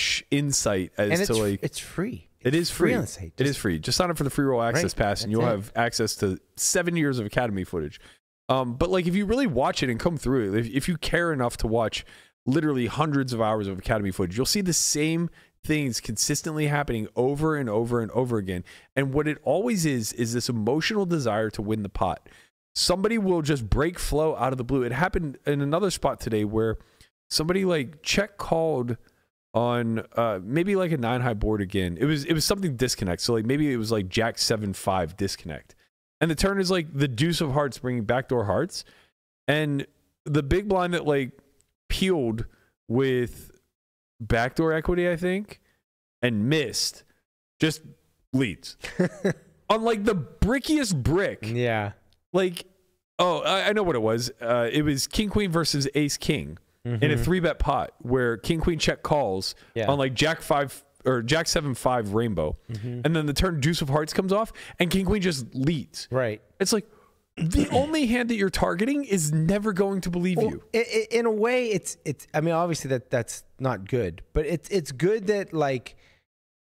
/ insight as to like it's free. It is free. on the site. It is free. Just sign up for the free roll access pass, and you'll That's have access to 7 years of Academy footage. But like, if you really watch it and come through it, if you care enough to watch literally hundreds of hours of Academy footage, you'll see the same things consistently happening over and over and over again. And what it always is this emotional desire to win the pot. Somebody will just break flow out of the blue. It happened in another spot today where somebody like check called on maybe like a 9-high board again. It was something disconnect. So like maybe it was like Jack 7-5 disconnect. And the turn is like the deuce of hearts bringing backdoor hearts. And the big blind that like peeled with backdoor equity, I think, and missed, just leads. On like the brickiest brick. Yeah. Like, oh, I know what it was. It was King Queen versus Ace King in a 3-bet pot where King Queen check calls on like Jack 5 or Jack 7-5 rainbow, and then the turn deuce of hearts comes off and King Queen just leads. Right. It's like the only hand that you're targeting is never going to believe you. In a way, it's. I mean, obviously that's not good, but it's good that like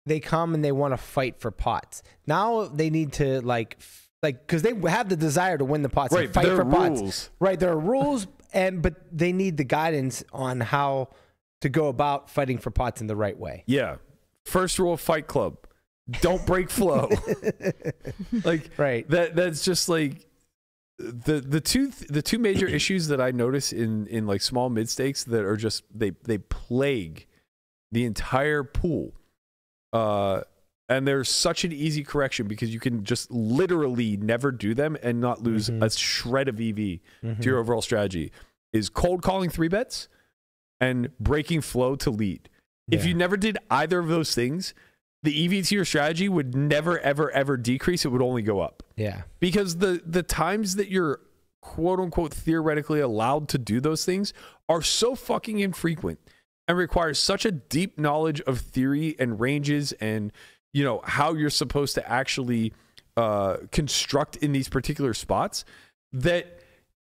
they come and they want to fight for pots. Now they need to like because they have the desire to win the pots, right? And fight for rules. pots. Right, there are rules, but they need the guidance on how to go about fighting for pots in the right way. Yeah. First rule of Fight Club: don't break flow. Like, right. That's just like the two major issues that I notice in like small mid stakes that are just they plague the entire pool. And there's such an easy correction because you can just literally never do them and not lose a shred of EV to your overall strategy. Is cold calling 3-bets and breaking flow to lead. If you never did either of those things, the EV to your strategy would never, ever, ever decrease. It would only go up. Yeah. Because the times that you're quote unquote theoretically allowed to do those things are so fucking infrequent and requires such a deep knowledge of theory and ranges and, you know, how you're supposed to actually construct in these particular spots that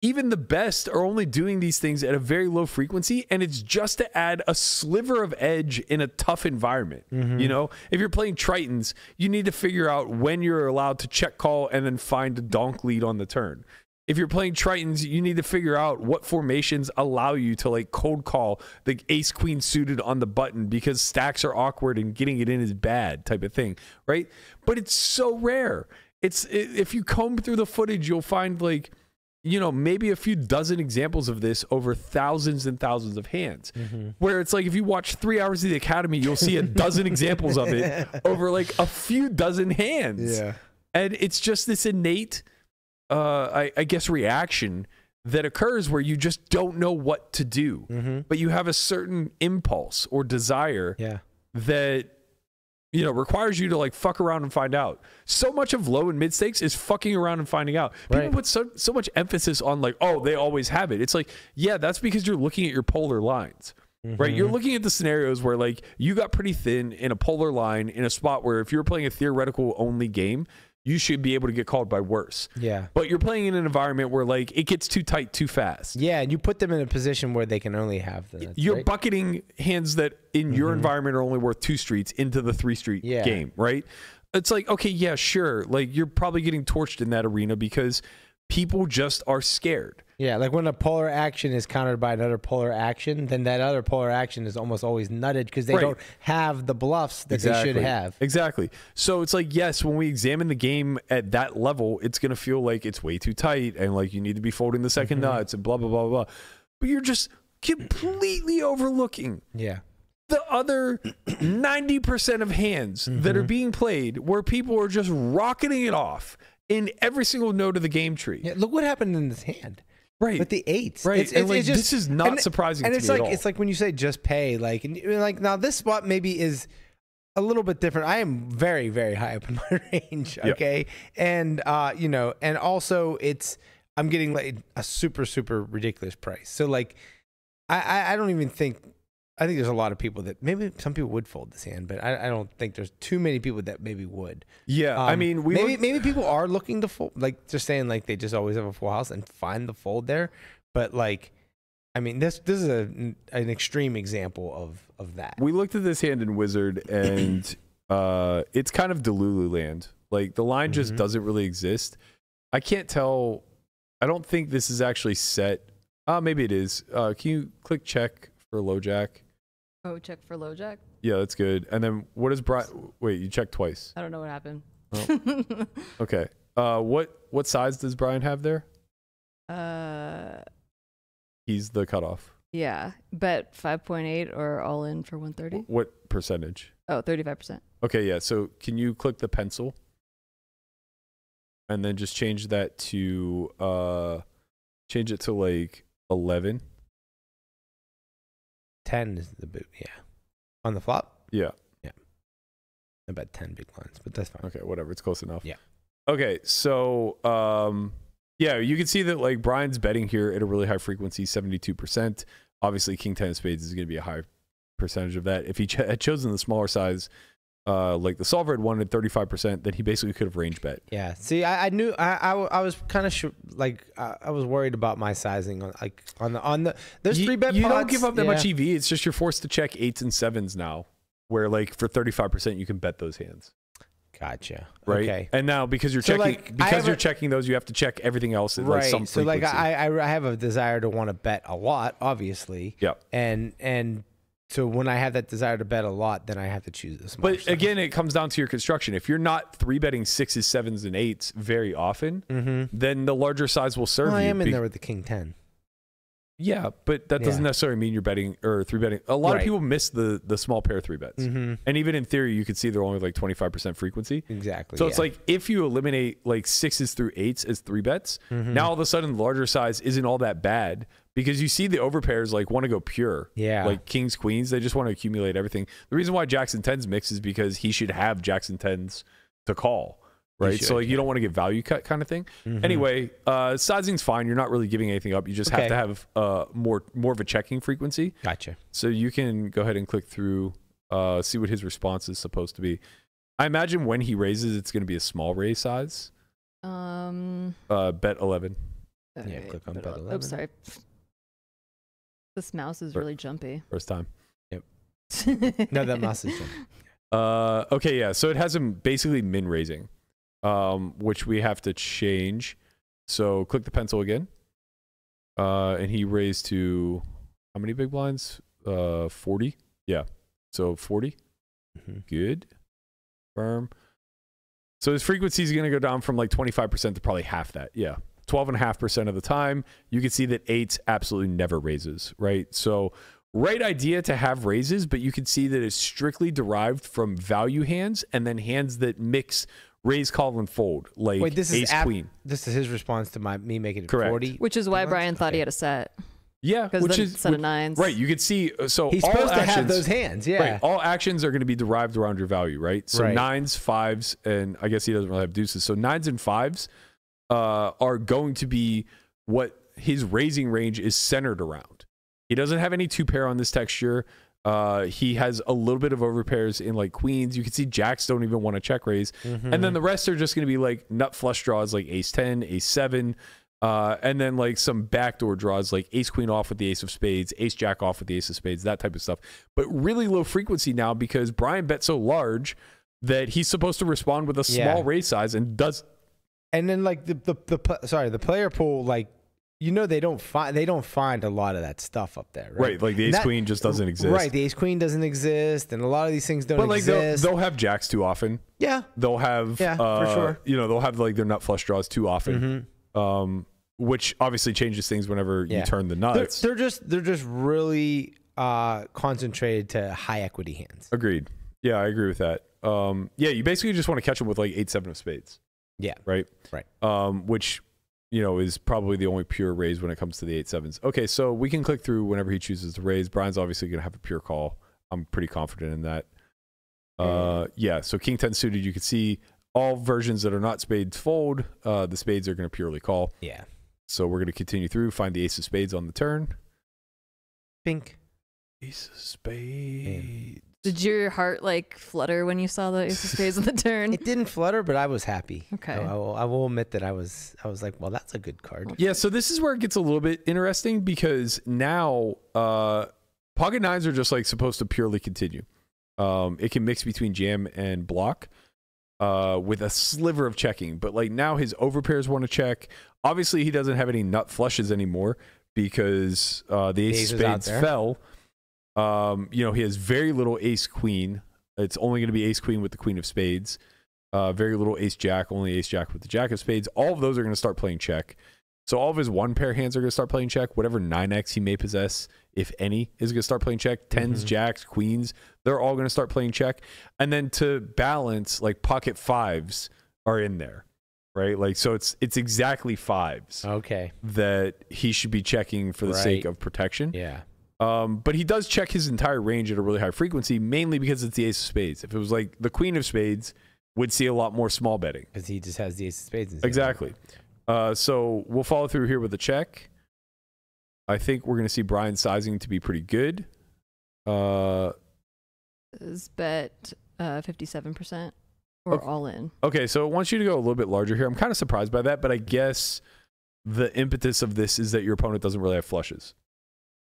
even the best are only doing these things at a very low frequency, and it's just to add a sliver of edge in a tough environment. You know, if you're playing Tritons, you need to figure out when you're allowed to check call and then find a donk lead on the turn. If you're playing Tritons, you need to figure out what formations allow you to like cold call the ace queen suited on the button because stacks are awkward and getting it in is bad type of thing, right? But it's so rare. If you comb through the footage, you'll find like, you know, maybe a few dozen examples of this over thousands and thousands of hands, where it's like if you watch 3 hours of the Academy, you'll see a dozen examples of it over like a few dozen hands. Yeah. And it's just this innate, I guess, reaction that occurs where you just don't know what to do, but you have a certain impulse or desire that, you know, requires you to like fuck around and find out. So much of low and mid stakes is fucking around and finding out. People put so much emphasis on like, oh, they always have it. It's like, yeah, that's because you're looking at your polar lines, right? You're looking at the scenarios where like you got pretty thin in a polar line in a spot where if you're playing a theoretical only game, you should be able to get called by worse. Yeah. But you're playing in an environment where like it gets too tight too fast. Yeah, and you put them in a position where they can only have the. You're bucketing hands that in your environment are only worth 2 streets into the 3 street game, right? It's like, okay, yeah, sure. Like you're probably getting torched in that arena because people just are scared. Yeah, like when a polar action is countered by another polar action, then that other polar action is almost always nutted because they don't have the bluffs that they should have. Exactly. So it's like, yes, when we examine the game at that level, it's going to feel like it's way too tight and like you need to be folding the second nuts and blah, blah, blah, blah. But you're just completely overlooking the other 90% of hands that are being played where people are just rocketing it off in every single node of the game tree. Yeah, look what happened in this hand. Right. With the 8s. Right. It's like, this is not surprising to me it's like, at all. It's like when you say just pay, like, and you're like, now this spot maybe is a little bit different. I am very, very high up in my range. Okay. And, you know, and also I'm getting like a super, super ridiculous price. So like, I don't even think, I think there's a lot of people that maybe some people would fold this hand, but I don't think there's too many people that maybe would. Yeah, I mean, maybe people are looking to fold, like just saying like they just always have a full house and find the fold there. But like, I mean, this is an extreme example of that. We looked at this hand in Wizard, and it's kind of Delulu land. Like the line just doesn't really exist. I can't tell. I don't think this is actually set. Maybe it is. Can you click check for low jack? Oh, check for low jack? Yeah, that's good. And then what is Brian? Wait, you checked twice. I don't know what happened. Oh. Okay. What size does Brian have there? He's the cutoff. Yeah, bet 5.8 or all in for 130. What percentage? Oh, 35%. Okay, yeah. So can you click the pencil? And then just change that to change it to like 11. 10 is the boot, yeah. On the flop? Yeah. Yeah. I bet 10 big blinds, but that's fine. Okay, whatever. It's close enough. Yeah. Okay, so yeah, you can see that like Brian's betting here at a really high frequency, 72%. Obviously, King 10 of spades is going to be a high percentage of that. If he had chosen the smaller size, like the solver had wanted 35%, then he basically could have range bet. Yeah. See, I knew I was kind of I was worried about my sizing on the there's 3-bet You pots. don't give up that much EV. It's just you're forced to check 8s and 7s now, where like for 35% you can bet those hands. Gotcha. Right. Okay. And now because you're So, checking like, you're checking those, you have to check everything else at Right. like some So frequency. like I have a desire to want to bet a lot, obviously. Yeah. And so when I have that desire to bet a lot, then I have to choose the smaller But size. again, it comes down to your construction. If you're not 3-betting 6s, 7s, and 8s very often, then the larger size will serve Well, I you. am in there with the King 10. Yeah, but that doesn't necessarily mean you're betting or 3-betting. A lot of people miss the small pair 3-bets. And even in theory, you could see they're only like 25% frequency. Exactly. So it's like if you eliminate like 6s through 8s as 3-bets, now all of a sudden the larger size isn't all that bad because you see the overpairs like want to go pure. Yeah. Like kings, queens, they just want to accumulate everything. The reason why jacks and 10s mix is because he should have jacks and 10s to call. Right. So like you don't want to get value cut kind of thing. Anyway, sizing's fine. You're not really giving anything up. You just have to have more of a checking frequency. Gotcha. So you can go ahead and click through, see what his response is supposed to be. I imagine when he raises, it's going to be a small raise size. Bet 11. Yeah, click on bet 11. Oh, sorry. This mouse is really jumpy. First time. Yep. No, that mouse is jumpy. Okay, yeah. So it has him basically min raising, which we have to change. So click the pencil again. And he raised to how many big blinds? 40. Yeah. So 40. Good. Firm. So his frequency is going to go down from like 25% to probably half that. Yeah. 12.5% of the time. You can see that 8s absolutely never raises, right? So right idea to have raises, but you can see that it's strictly derived from value hands and then hands that mix raise, call, and fold, like ace, queen. This is his response to me making it Correct. 40. Which is why Brian thought he had a set. Yeah, which is set of 9s. Right. You could see. So he's all supposed actions, to have those hands. Yeah. Right. All actions are going to be derived around your value, right? So 9s, 5s, and I guess he doesn't really have deuces. So 9s and 5s are going to be what his raising range is centered around. He doesn't have any 2-pair on this texture. He has a little bit of overpairs in like queens. You can see jacks don't even want to check raise. And then the rest are just going to be like nut flush draws like ace 10, ace 7, and then like some backdoor draws like ace queen off with the ace of spades, ace jack off with the ace of spades, that type of stuff. But really low frequency now because Brian bet so large that he's supposed to respond with a small raise size and does. And then like the player pool, like, you know, they don't find a lot of that stuff up there, right? Right, like the ace queen just doesn't exist. Right, the ace queen doesn't exist, and a lot of these things don't but like exist. They'll have jacks too often. Yeah, they'll have for sure. You know, they'll have like their nut flush draws too often, which obviously changes things whenever you turn the nuts. They're just really concentrated to high equity hands. Agreed. Yeah, I agree with that. Yeah, you basically just want to catch them with like 8-7 of spades. Yeah. Right. Right. Which, you know, is probably the only pure raise when it comes to the 8-7s. Okay, so we can click through whenever he chooses to raise. Brian's obviously going to have a pure call. I'm pretty confident in that. Yeah, so King 10 suited, you can see all versions that are not spades fold. The spades are going to purely call. Yeah. So we're going to continue through, find the ace of spades on the turn. Pink. Ace of spades. Did your heart like flutter when you saw the ace of spades on the turn? It didn't flutter, but I was happy. Okay. I will admit that I was like, well, that's a good card. Yeah, so this is where it gets a little bit interesting because now pocket nines are just like supposed to purely continue. It can mix between jam and block with a sliver of checking. But like now his overpairs want to check. Obviously, he doesn't have any nut flushes anymore because the ace of spades fell. You know, he has very little ace queen. It's only going to be ace queen with the queen of spades. Very little ace jack, only ace jack with the jack of spades. All of those are going to start playing check. So all of his one pair hands are going to start playing check. Whatever 9x he may possess, if any, is going to start playing check. Tens, jacks, queens, they're all going to start playing check. And then to balance, like pocket fives are in there, right? Like, so it's exactly fives. Okay. That he should be checking for the sake of protection. Yeah. But he does check his entire range at a really high frequency, mainly because it's the ace of spades. If it was like the queen of spades, would see a lot more small betting. Because he just has the ace of spades. Exactly. So we'll follow through here with a check. I think we're going to see Brian's sizing to be pretty good. Is bet 57% or all in? Okay, so it wants you to go a little bit larger here. I'm kind of surprised by that, but I guess the impetus of this is that your opponent doesn't really have flushes.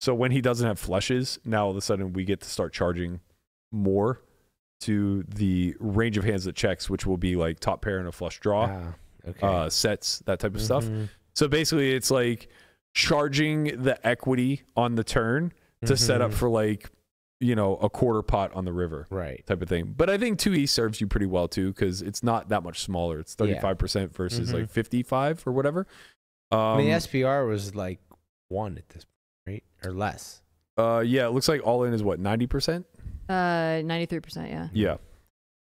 So when he doesn't have flushes, now all of a sudden we get to start charging more to the range of hands that checks, which will be like top pair and a flush draw, sets, that type of stuff. So basically it's like charging the equity on the turn to set up for like, you know, a quarter pot on the river, right? Type of thing. But I think 2E serves you pretty well too, because it's not that much smaller. It's 35% versus like 55 or whatever. I mean, SPR was like 1 at this point, right? Or less. Yeah, it looks like all in is what, 90%? 93%, yeah. Yeah.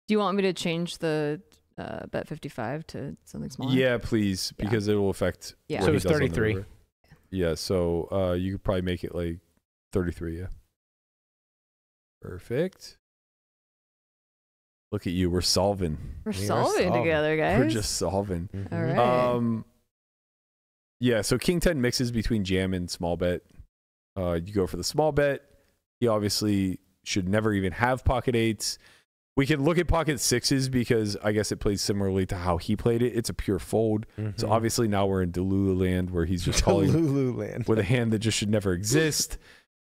Do you want me to change the bet 55 to something smaller? Yeah, please, because it will affect. Yeah. So it was 33. Yeah, so you could probably make it like 33. Yeah. Perfect. Look at you, we're solving. We're solving together, guys. We're just solving. All right. Yeah, so King 10 mixes between jam and small bet. You go for the small bet. He obviously should never even have pocket eights. We can look at pocket sixes because I guess it plays similarly to how he played it. It's a pure fold. So obviously now we're in Delulu land where he's just calling with a hand that just should never exist.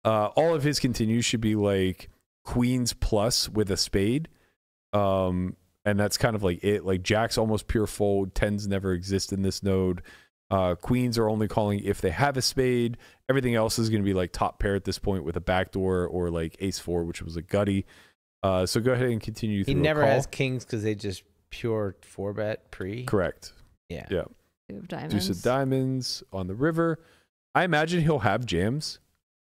All of his continues should be like queens plus with a spade. And that's kind of like it. Like jacks almost pure fold. Tens never exist in this node. Queens are only calling if they have a spade. Everything else is going to be like top pair at this point with a backdoor or like ace 4, which was a gutty. So go ahead and continue through. He never has kings because they just pure 4-bet pre. Correct. Yeah. Deuce of diamonds. Deuce of diamonds on the river. I imagine he'll have jams.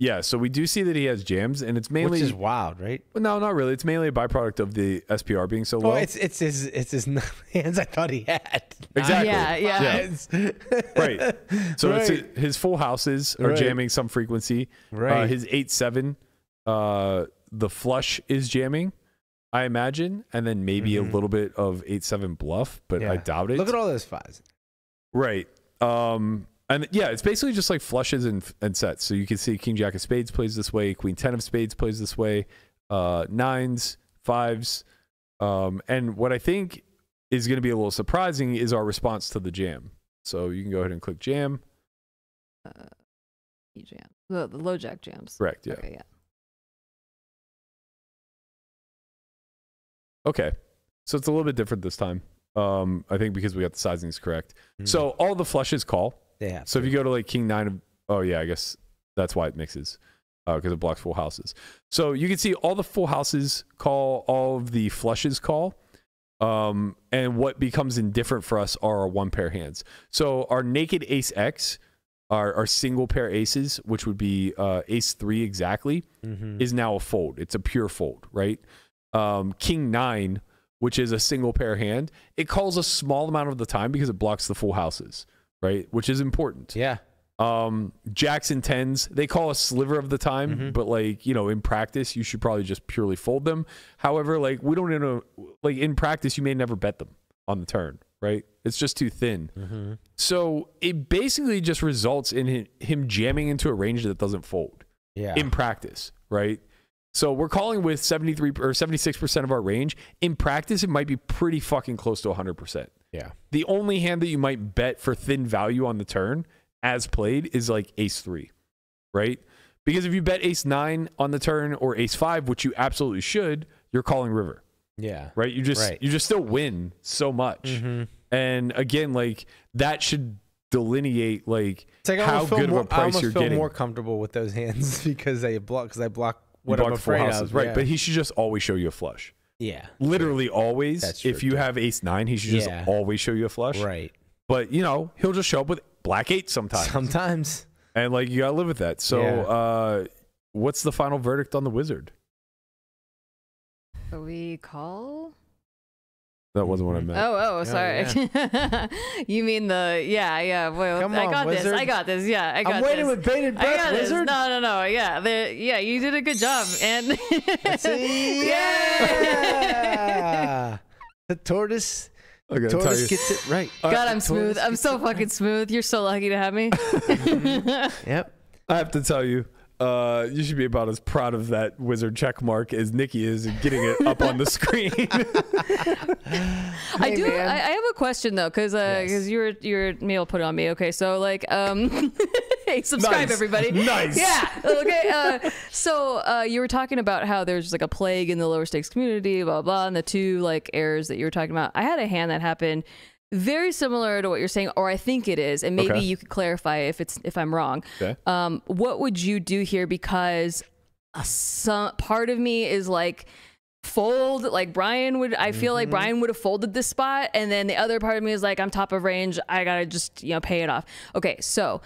Yeah, so we do see that he has jams, and it's mainly, which is wild, right? Well, no, not really. It's mainly a byproduct of the SPR being so low. Oh, it's his hands I thought he had. Exactly. Yeah. Right. So it's his full houses are jamming some frequency. Right. His 8-7, the flush is jamming, I imagine, and then maybe a little bit of 8-7 bluff, but I doubt it. Look at all those fives. Right. And yeah, it's basically just like flushes and sets. So you can see King Jack of Spades plays this way, Queen 10 of Spades plays this way, 9s, 5s. And what I think is going to be a little surprising is our response to the jam. So you can go ahead and click jam. E-jam. The low jack jams. Correct, yeah. Okay, yeah. Okay. So it's a little bit different this time. I think because we got the sizings correct. So all the flushes call. Yeah. So if you go to like King 9 of, oh yeah, I guess that's why it mixes, because it blocks full houses. So you can see all the full houses call, all of the flushes call. And what becomes indifferent for us are our one pair hands. So our naked ace X, our single pair aces, which would be ace 3 exactly, is now a fold. It's a pure fold, right? King 9, which is a single pair hand, it calls a small amount of the time because it blocks the full houses, right? Which is important. Yeah. Jacks and 10s, they call a sliver of the time, but like, you know, in practice, you should probably just purely fold them. However, like we don't know, like in practice, you may never bet them on the turn, right? It's just too thin. So it basically just results in him jamming into a range that doesn't fold in practice, right? So we're calling with 73 or 76% of our range. In practice, it might be pretty fucking close to 100%. Yeah. The only hand that you might bet for thin value on the turn as played is like ace 3, right? Because if you bet ace 9 on the turn or ace 5, which you absolutely should, you're calling river. Yeah. Right. You just still win so much. Mm-hmm. And again, like that should delineate like It's like how good of a price you're feel getting. more comfortable with those hands because I block You what block I'm the full afraid houses, of. right? Yeah. But he should just always show you a flush. Yeah. Literally always. That's true, if you too. have ace 9, he should just Yeah. always show you a flush. Right. But you know, he'll just show up with black 8 sometimes. Sometimes. And like you gotta live with that. So what's the final verdict on the wizard? We call? That wasn't what I meant. Oh, sorry. You mean the Well, Come I on, got Wizard. this. I got this. Yeah, I got I'm this. waiting with bated I breath, got this. Wizard. No. Yeah, you did a good job. And Yeah. The tortoise. I gotta tell Tortoise you. gets it right. God, I'm smooth. I'm so fucking smooth. You're so lucky to have me. Yep. I have to tell you, you should be about as proud of that wizard check mark as Nikki is in getting it up on the screen. I do. man. I have a question though, because your mail put it on me. Okay, so like, hey, subscribe Nice. everybody. Nice. Yeah. Okay. So you were talking about how there's like a plague in the lower stakes community, blah blah, and the two like errors that you were talking about. I had a hand that happened very similar to what you're saying, or I think it is, and maybe Okay. you could clarify if I'm wrong. Okay. What would you do here? Because some part of me is like fold, like Brian would. I feel like Brian would have folded this spot, and then the other part of me is like, I'm top of range. I gotta just pay it off. Okay, so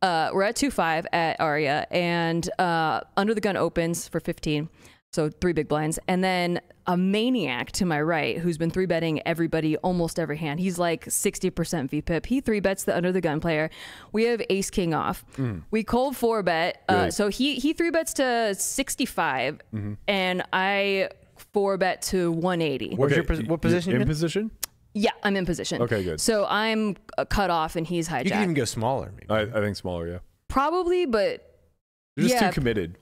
we're at 2-5 at Aria, and under the gun opens for 15. So 3 big blinds, and then a maniac to my right who's been 3-betting everybody almost every hand. He's like 60% VPIP. He 3-bets the under the gun player. We have ace king off. We cold 4-bet. So he 3-bets to 65, and I 4-bet to 180. Where's your what position? In you in? position? Yeah, I'm in position. Okay, good. So I'm cut off, and he's hijacked. You can even go smaller. Maybe. I think smaller, yeah. Probably, but You're just yeah, too committed,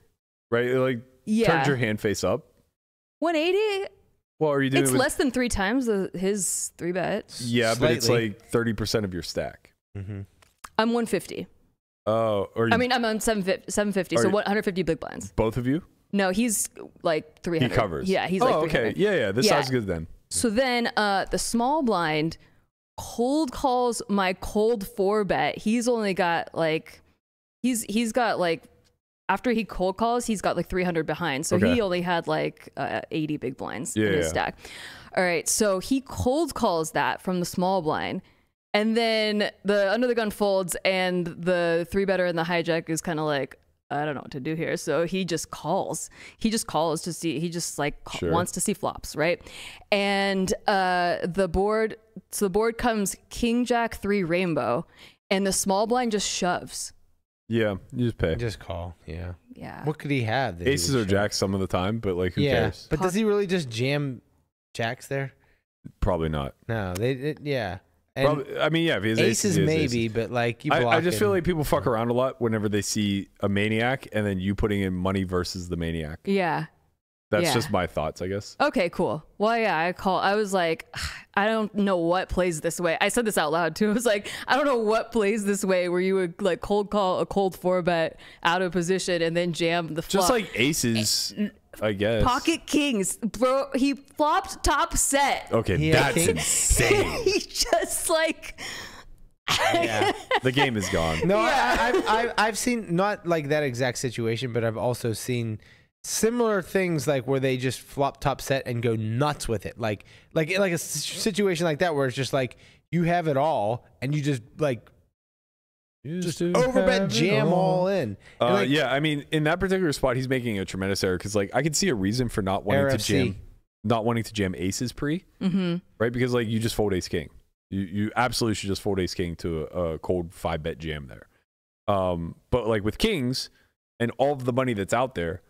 right? It, like yeah. turns your hand face up. 180. Well, are you doing It's it with, less than 3 times his 3-bet. Yeah, but it's Slightly. like 30% of your stack. Mm-hmm. I'm 150. Oh, or I mean, I'm on 750, Are so you- 150 big blinds. both of you? No, he's like 300. He covers. Yeah, he's like 300. okay. Yeah. This Yeah. sounds good then. So then the small blind cold calls my cold 4-bet. He's only got like, he's got like, after he cold calls, he's got like 300 behind. So Okay. he only had like 80 big blinds in Yeah, his yeah. stack. All right, so he cold calls that from the small blind. And then the under the gun folds, and the 3-better and the hijack is kind of like, I don't know what to do here. So he just calls. He just calls to see. He just like Sure. wants to see flops, right? And the board comes King Jack 3 rainbow, and the small blind just shoves. Yeah, you just pay. Just call. Yeah. Yeah. What could he have? that he Aces would or show? jacks some of the time, but like who Yeah. cares? But does he really just jam jacks there? Probably not. No. Yeah. And Probably, I mean, yeah, if he has aces he has maybe, aces. but like you I block just feel him. like people fuck around a lot whenever they see a maniac and then you putting in money versus the maniac. Yeah. That's Yeah. just my thoughts, I guess. Okay, cool. Well, yeah, I was like, I don't know what plays this way. I said this out loud too. I was like, I don't know what plays this way where you would like cold call a cold 4-bet out of position and then jam the flop. Just like aces, I guess. Pocket kings, bro. He flopped top set. Okay, He had that's king- insane. He just like, Yeah. The game is gone. No, Yeah. I've seen not like that exact situation, but I've also seen similar things like where they just flop top set and go nuts with it. Like a situation like that where it's just like you have it all and you just like just overbet jam all in. And, like, Yeah, I mean, in that particular spot, he's making a tremendous error because, like, I could see a reason for not wanting to jam aces pre, right? Because like you just fold ace king. You absolutely should just fold ace king to a cold 5-bet jam there. But like with kings and all of the money that's out there,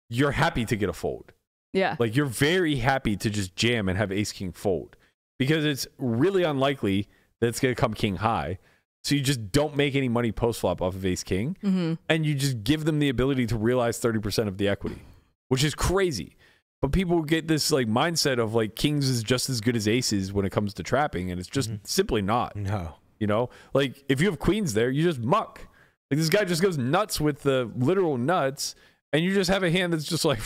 you're happy to get a fold. yeah. Like you're very happy to just jam and have ace king fold because it's really unlikely that it's going to come king high. So you just don't make any money post flop off of ace king, and you just give them the ability to realize 30% of the equity, which is crazy. But people get this like mindset of like kings is just as good as aces when it comes to trapping, and it's just simply not. no. You know, like if you have queens there, you just muck. Like this guy just goes nuts with the literal nuts, and you just have a hand that's just like,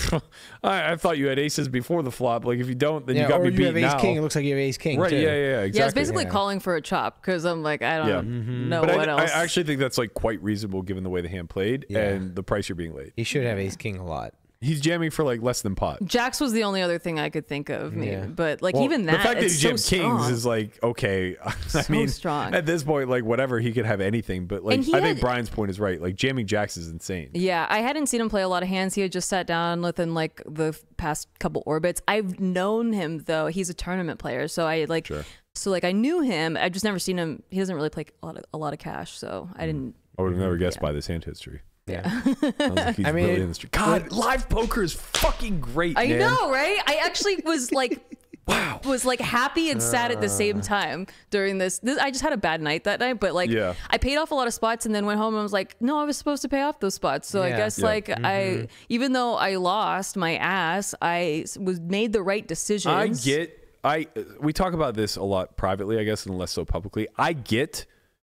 I thought you had aces before the flop. Like if you don't, then you got or me you beat have ace now. king. It looks like you have ace king. Right? Too. Yeah, exactly. Yeah, it's basically calling for a chop because I'm like, I don't know But what else. I actually think that's like quite reasonable given the way the hand played and the price you're being laid. He should have ace king a lot. He's jamming for like less than pot. Jacks was the only other thing I could think of, maybe. Yeah. But like Well, even that, the fact that he it's so jammed strong. kings is like okay. I mean, strong. at this point, like whatever, he could have anything. But like, And he I think had- Brian's point is right. Like jamming jacks is insane. Yeah, I hadn't seen him play a lot of hands. He had just sat down within like the past couple orbits. I've known him though. He's a tournament player, so I like. Sure. So like I knew him. I've just never seen him. He doesn't really play a lot of cash, so I didn't. I would have never guessed by this hand history. Yeah. I was like, he's I mean, really in the street. God, live poker is fucking great. I man. know, right? I actually was like, was like happy and sad at the same time during this. I just had a bad night that night, but like, Yeah. I paid off a lot of spots and then went home and was like, no, I was supposed to pay off those spots. So I Yeah. guess Yeah. like even though I lost my ass, I was made the right decisions. We talk about this a lot privately, I guess, and less so publicly. I get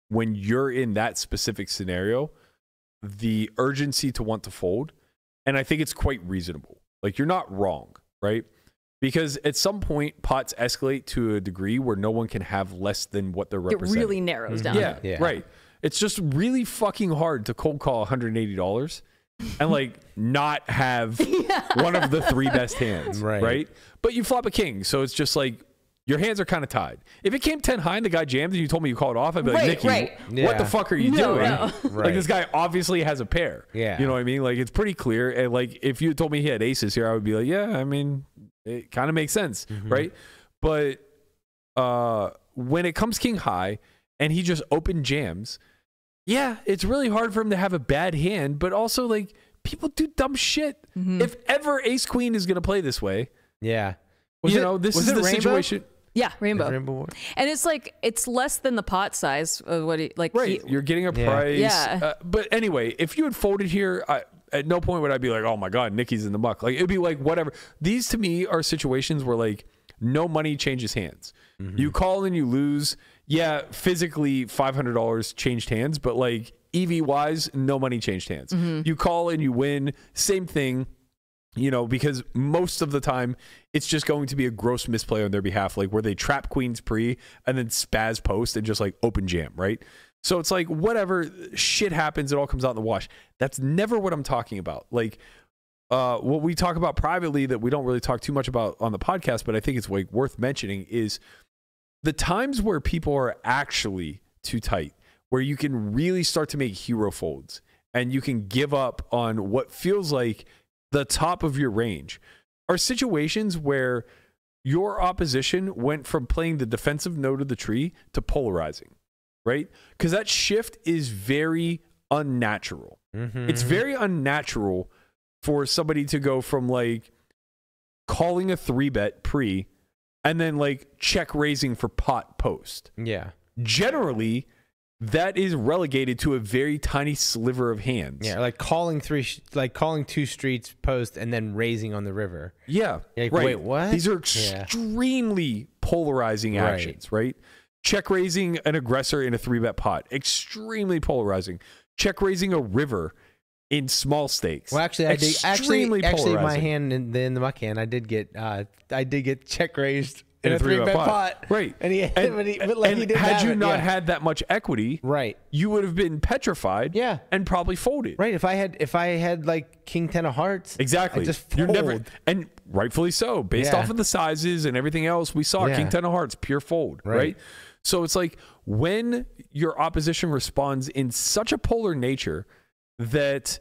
when you're in that specific scenario, the urgency to want to fold. And I think it's quite reasonable. Like you're not wrong, right? Because at some point pots escalate to a degree where no one can have less than what they're It representing. really narrows down. Yeah, right. It's just really fucking hard to cold call $180 and like not have one of the three best hands, right? But you flop a king, so it's just like your hands are kind of tied. If it came 10 high and the guy jammed and you told me you called off, I'd be like, Nikki, what the fuck are you doing? No. Like this guy obviously has a pair. Yeah. You know what I mean? Like it's pretty clear. And like if you told me he had aces here, I would be like, yeah, I mean, it kind of makes sense, right? But when it comes king high and he just open jams, yeah, it's really hard for him to have a bad hand, but also like people do dumb shit. If ever ace queen is going to play this way, Yeah. this is the situation. Yeah, rainbow. Rainbow War? And it's like it's less than the pot size of what he like. Right, you're getting a price. Yeah. But anyway, if you had folded here, at no point would I be like, oh my God, Nikki's in the muck. Like it'd be like whatever. These to me are situations where like no money changes hands. You call and you lose. Yeah, physically $500 changed hands, but like EV wise, no money changed hands. You call and you win, same thing. You know, because most of the time it's just going to be a gross misplay on their behalf, like where they trap queens pre and then spaz post and just like open jam, right? So it's like whatever shit happens, it all comes out in the wash. That's never what I'm talking about. Like what we talk about privately that we don't really talk too much about on the podcast, but I think it's like worth mentioning is the times where people are actually too tight, where you can really start to make hero folds and you can give up on what feels like the top of your range, are situations where your opposition went from playing the defensive node of the tree to polarizing, right? Because that shift is very unnatural. It's very unnatural for somebody to go from like calling a 3-bet pre and then like check raising for pot post. Yeah. Generally, that is relegated to a very tiny sliver of hands. Yeah, like calling calling two streets post and then raising on the river. Yeah. Like, right. wait, what? These are extremely polarizing actions, right? Check raising an aggressor in a 3-bet pot. Extremely polarizing. Check raising a river in small stakes. Well, actually, I did. Actually, my polarizing. hand in the muck hand, I did get check raised in a 3-bet 3-bet pot. Right. And he didn't had have you it, not had that much equity, right, you would have been petrified. Yeah. And probably folded. right. If I had like king 10 of hearts, Exactly. I just You're fold. never, and rightfully so, based Yeah. off of the sizes and everything else we saw. Yeah. King 10 of hearts, pure fold, right? So it's like when your opposition responds in such a polar nature that,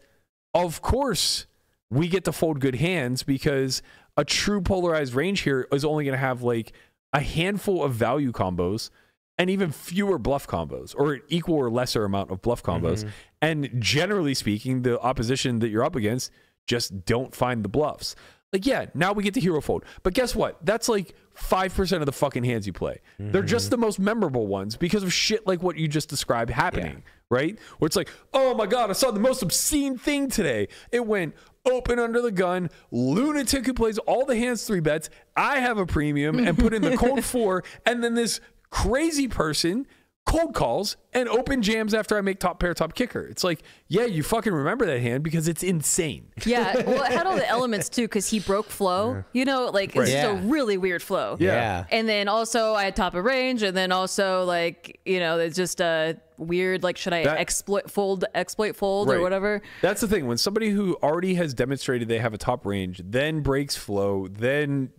of course, we get to fold good hands because a true polarized range here is only going to have like a handful of value combos and even fewer bluff combos, or an equal or lesser amount of bluff combos. And generally speaking, the opposition that you're up against just don't find the bluffs. Like, yeah, now we get to hero fold. But guess what? That's like 5% of the fucking hands you play. They're just the most memorable ones because of shit like what you just described happening, right? Where it's like, oh my God, I saw the most obscene thing today. It went open under the gun, lunatic who plays all the hands 3-bets. I have a premium and put in the cold 4, and then this crazy person cold calls and open jams after I make top pair, top kicker. It's like, yeah, you fucking remember that hand because it's insane. Yeah, well, it had all the elements too because he broke flow. You know, like it's just a really weird flow. Yeah. And then also I had top of range, and then also like, you know, it's just a weird, like, should I exploit fold or whatever? That's the thing. When somebody who already has demonstrated they have a top range, then breaks flow, then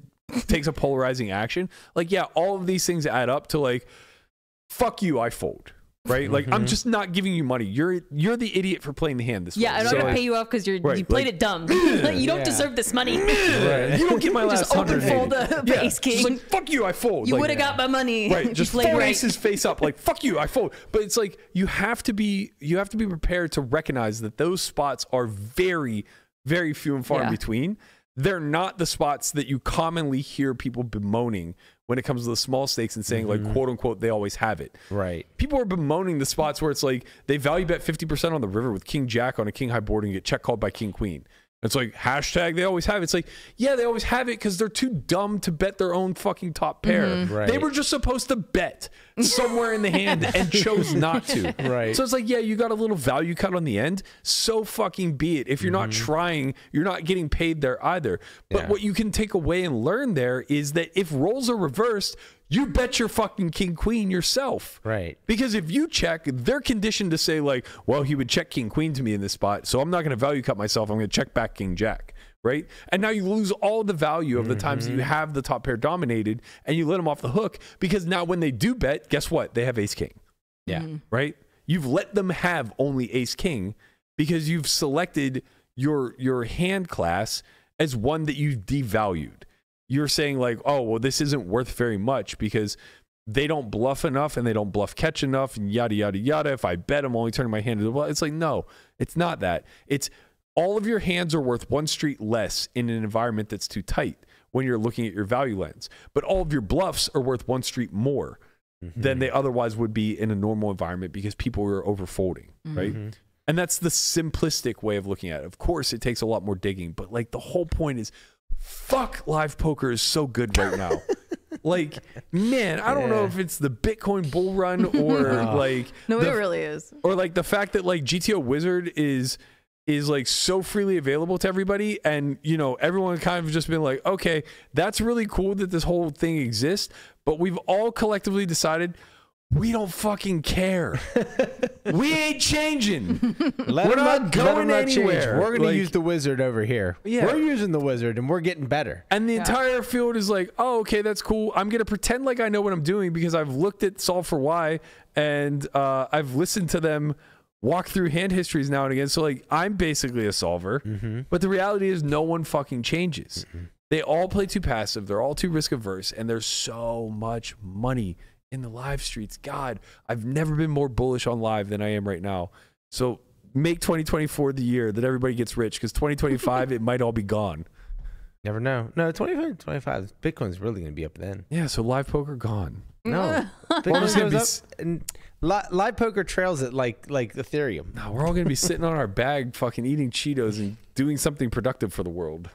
takes a polarizing action, like, yeah, all of these things add up to like, fuck you, I fold. Right? Like, I'm just not giving you money. You're the idiot for playing the hand this way. Yeah, I'm not gonna pay you off because you played it dumb. Like, you don't deserve this money. You don't get my last just open 100. fold the ace king. Just like, fuck you, I fold. You like, would have got my money. Right, just played four right. aces face up, like, fuck you, I fold. But it's like, you have to be prepared to recognize that those spots are very, very few and far in between. They're not the spots that you commonly hear people bemoaning when it comes to the small stakes and saying, like, quote unquote, they always have it. Right. People are bemoaning the spots where it's like they value bet 50% on the river with king jack on a king high board and get check called by king queen. It's like, hashtag they always have it. It's like, yeah, they always have it because they're too dumb to bet their own fucking top pair. Right. They were just supposed to bet somewhere in the hand and chose not to. Right. So it's like, yeah, you got a little value cut on the end. So fucking be it. If you're not trying, you're not getting paid there either. But what you can take away and learn there is that if roles are reversed, you bet your fucking king queen yourself. Right. Because if you check, they're conditioned to say like, well, he would check king queen to me in this spot, so I'm not going to value cut myself. I'm going to check back king jack. Right. And now you lose all the value of the times that you have the top pair dominated and you let them off the hook because now when they do bet, guess what? They have ace king. Yeah. Right. You've let them have only ace king because you've selected your hand class as one that you've devalued. You're saying like, oh, well, this isn't worth very much because they don't bluff enough and they don't bluff catch enough and yada, yada, yada. If I bet, I'm only turning my hand to the bluff. It's like, no, it's not that. It's all of your hands are worth one street less in an environment that's too tight when you're looking at your value lens. But all of your bluffs are worth one street more than they otherwise would be in a normal environment because people are overfolding, right? And that's the simplistic way of looking at it. Of course, it takes a lot more digging, but like the whole point is, fuck, live poker is so good right now. Like, man, I don't know if it's the Bitcoin bull run or like No, it really is. Or like the fact that like GTO Wizard is like so freely available to everybody, and you know, everyone kind of just been like, okay, that's really cool that this whole thing exists, but we've all collectively decided we don't fucking care. We ain't changing. We're not going anywhere. We're going to use the wizard over here. Yeah. We're using the wizard and we're getting better. And the entire field is like, oh, okay, that's cool. I'm going to pretend like I know what I'm doing because I've looked at Solve for Why and I've listened to them walk through hand histories now and again. So like, I'm basically a solver, but the reality is no one fucking changes. They all play too passive. They're all too risk averse. And there's so much money in the live streets. God, I've never been more bullish on live than I am right now. So make 2024 the year that everybody gets rich because 2025, it might all be gone. Never know. No, 25, Bitcoin's really going to be up then. Yeah, so live poker gone. No. Bitcoin goes up and live poker trails it like Ethereum. No, we're all going to be sitting on our bag fucking eating Cheetos and doing something productive for the world.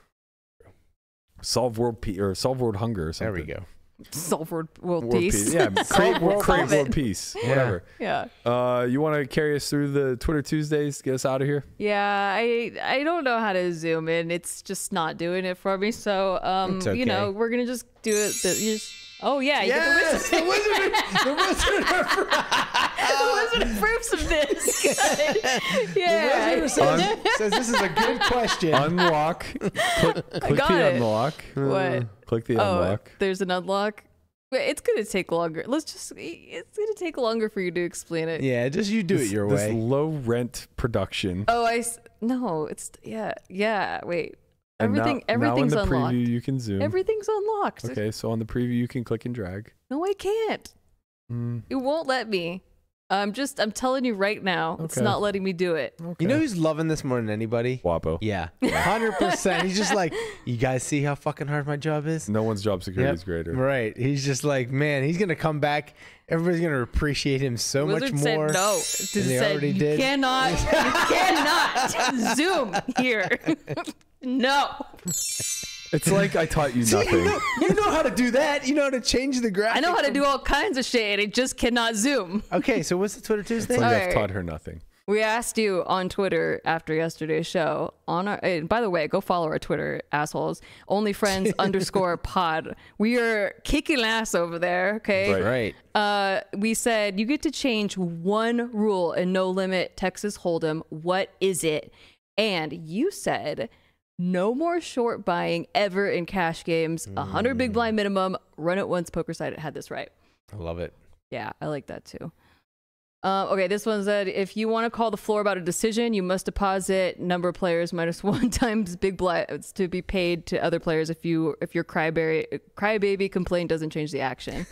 Solve world hunger or something. There we go. Solve world peace. Yeah, create world it. peace. Whatever. Yeah. You want to carry us through the Twitter Tuesdays? Get us out of here. Yeah, I don't know how to zoom in. It's just not doing it for me. So It's okay. you know, we're gonna just do it. Oh yeah, Yes, the wizard approves of this. Good. Yeah. The wizard says this is a good question. Unlock. Click the unlock. What? Click the unlock. There's an unlock. It's gonna take longer. It's gonna take longer for you to explain it. Yeah, just you do it your This way. low rent production. Oh, no. It's yeah. Wait. And Everything's now in the unlocked. preview, you can zoom. Everything's unlocked. Okay, so on the preview, you can click and drag. No, I can't. It won't let me. I'm telling you right now, it's not letting me do it. Okay. You know who's loving this more than anybody? Wapo. Yeah, 100%. He's just like, you guys see how fucking hard my job is? No one's job security is greater. Right. He's just like, man, he's going to come back. Everybody's going to appreciate him so Wizard much more. said no. than they already You did. cannot zoom here. No. It's like I taught you nothing. You know how to do that. You know how to change the graphics. I know how to do all kinds of shit. I just cannot zoom. Okay, so what's the Twitter Tuesday? It's like I've Alright. taught her nothing. We asked you on Twitter after yesterday's show. On our, and by the way, go follow our Twitter, assholes. OnlyFriends_pod. We are kicking ass over there. Okay. Right. We said you get to change one rule in No Limit Texas Hold'em. What is it? And you said no more short buying ever in cash games. 100 big blind minimum. Run it once. Poker side. It had this right. I love it. Yeah, I like that too. Okay, this one said, if you want to call the floor about a decision, you must deposit number of players -1 times big blinds to be paid to other players if your crybaby complaint doesn't change the action.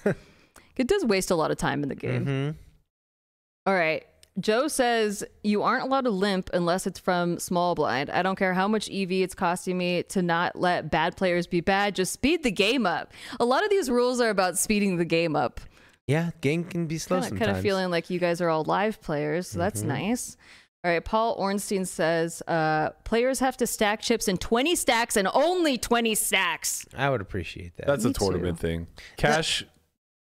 It does waste a lot of time in the game. Mm-hmm. All right. Joe says, you aren't allowed to limp unless it's from small blind. I don't care how much EV it's costing me to not let bad players be bad. Just speed the game up. A lot of these rules are about speeding the game up. Yeah, game can be slow sometimes. Kind of feeling like you guys are all live players, so that's nice. All right, Paul Ornstein says, players have to stack chips in 20 stacks and only 20 stacks. I would appreciate that. That's Me a tournament thing. Cash,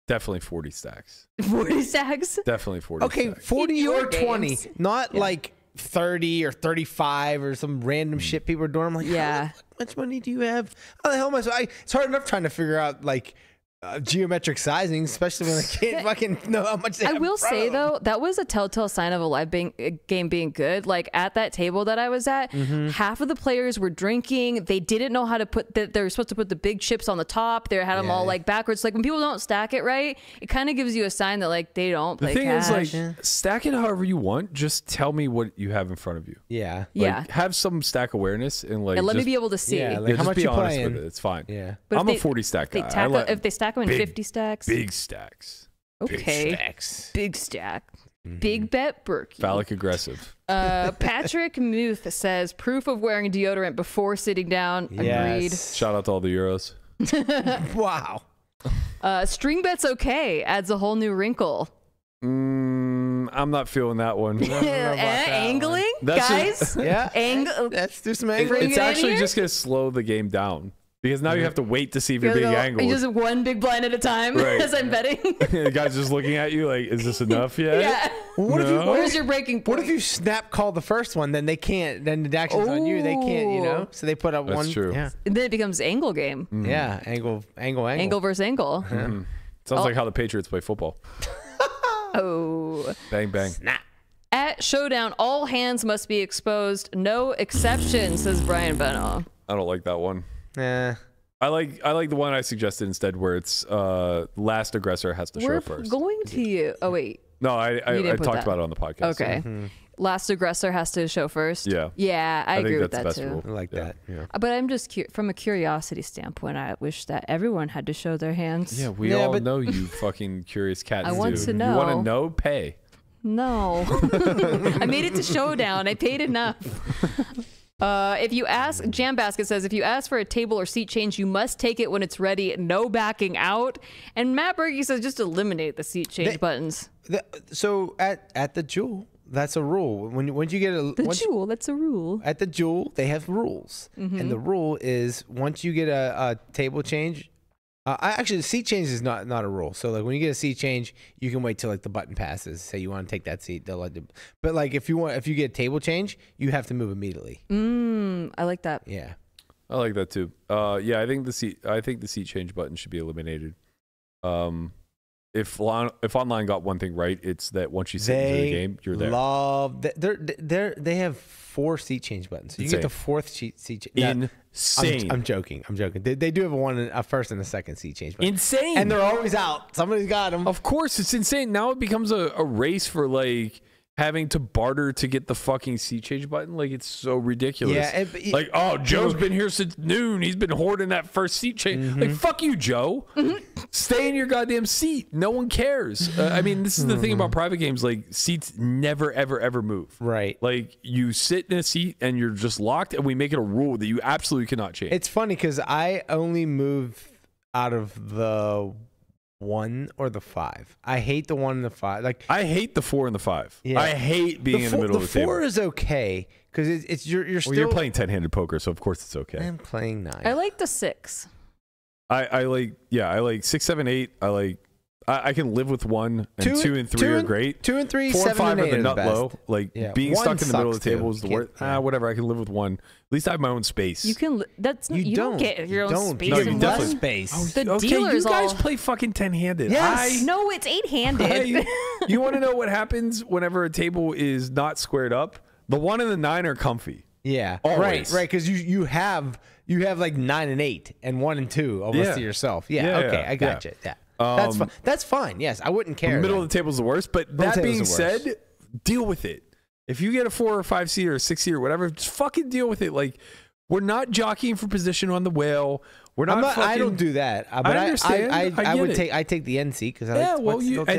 definitely 40 stacks. 40 stacks? Definitely 40 okay, stacks. 40 In your or 20, games. not like 30 or 35 or some random shit people are doing. I'm like, Yeah. how much money do you have? How the hell am it's hard enough trying to figure out like geometric sizing, especially when I can't fucking know how much they I have will in front say of them. though, that was a telltale sign of a live game being good. Like at that table that I was at, half of the players were drinking. They didn't know how to put they were supposed to put the big chips on the top. They had them all like backwards. Like when people don't stack it right, it kind of gives you a sign that like they don't play The thing cash. is, like, stack it however you want. Just tell me what you have in front of you. Yeah. Like, have some stack awareness and like. And let me just- be able to see. Yeah, like, yeah, how just much be you honest playing? with it. It's fine. Yeah. But if I'm a 40 stack guy. If they stack them in big- 50 stacks. Big stacks. Okay. Stacks. Big stack. Big bet Berkey. Phallic aggressive. Patrick Muth says proof of wearing deodorant before sitting down. Agreed. Yes. Shout out to all the Euros. Wow. String bet's okay. Adds a whole new wrinkle. I'm not feeling that one. Angling, That's guys. just- Yeah. Angle. Let's do some Bring angling. it It's in actually here? just going to slow the game down because now you have to wait to see if you're being angled. Just one big blind at a time Right. as I'm betting. The guy's just looking at you like, is this enough yet? Yeah. What if you- No? Where's your breaking point? What if you snap call the first one? Then they can't. Then the action's on you. They can't. You know. So they put up That's one. true. Yeah. And then it becomes angle game. Yeah. Angle. Angle versus angle. Sounds like how the Patriots play football. Oh. Bang, bang. At Showdown, all hands must be exposed. No exception, says Brian Beno. I don't like that one. Yeah. I like the one I suggested instead where it's last aggressor has to We're show first. going to you. Oh, wait. No, I didn't put talked that. about it on the podcast. Okay. Last aggressor has to show first. Yeah. Yeah, I agree think with that's that the best too. rule. I like that. Yeah. But I'm just from a curiosity standpoint, I wish that everyone had to show their hands. Yeah, we Yeah, all but- know you fucking curious cats. I want do. to You want know. to know? Pay. No. I made it to Showdown. I paid enough. If you ask, Jam Basket says, if you ask for a table or seat change, you must take it when it's ready. No backing out. And Matt Berkey says just eliminate the seat change buttons. So at the Jewel, that's a rule. Once you get Jewel, that's a rule. at the Jewel, they have rules, and the rule is once you get a table change. Actually, the seat change is not a rule. So like when you get a seat change, you can wait till like the button passes. Say you want to take that seat, they'll let you. But like if you get a table change, you have to move immediately. I like that. Yeah. I like that too. Yeah, I think the seat change button should be eliminated. If online got one thing right, it's that once you sit into the game, you're there. They have 4 seat change buttons. So you get the 4th seat change. Insane. I'm joking. They do have a first and a second seat change button. Insane. And they're always out. Somebody's got them. Of course, it's insane. Now it becomes a race for like having to barter to get the fucking seat change button. Like it's so ridiculous. Yeah, like, oh, Joe's been here since noon. He's been hoarding that first seat change. Like, fuck you, Joe. Stay in your goddamn seat. No one cares. I mean, this is the thing about private games. Like seats never, ever, ever move. Right. Like you sit in a seat and you're just locked, and we make it a rule that you absolutely cannot change. It's funny because I only move out of the 1 or the 5. I hate the 1 and the 5. Like I hate the 4 and the 5. Yeah. I hate being in the middle of the table. 4 is okay because it's you're still. Well, you're playing 10-handed poker, so of course it's okay. I'm playing 9. I like the 6. I like 6, 7, 8. I can live with 1 and 2 and 3 are great. 2 and 3, 4 and 7 5 and 8 are the are nut best. low. Like Yeah. being 1 stuck in the middle of the sucks, table is the worst. Whatever. I can live with 1. At least I have my own space. You can. That's you don't get your own space. No, in you one. definitely- space. The okay, dealers you guys all. play fucking 10-handed. Yes. No, it's 8-handed. You want to know what happens whenever a table is not squared up? The 1 and the 9 are comfy. Yeah, Always. right, because you have like 9 and 8 and 1 and 2 almost to yourself. Yeah, okay, I got you. Yeah, that's fine. That's fine. Yes, I wouldn't care. The middle of the table is the worst, but that being said, worst. deal with it. If you get a 4 or 5 seat or a 6 seat or whatever, just fucking deal with it. Like, we're not jockeying for position on the whale. We're not. I don't do that. But I understand. I would take the end seat because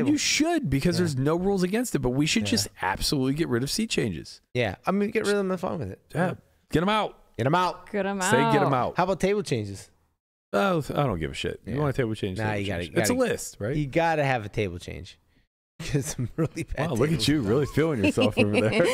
you should because there's no rules against it. But we should just absolutely get rid of seat changes. Yeah, I mean, get rid of them and fun with it. Yeah, get them out. Get them out. Get them out. Say get them out. How about table changes? Oh, I don't give a shit. You want a table change? Nah, table you gotta. change. It's a list, right? You gotta have a table change. Because I'm really bad. Wow, look at you, really feeling yourself over there.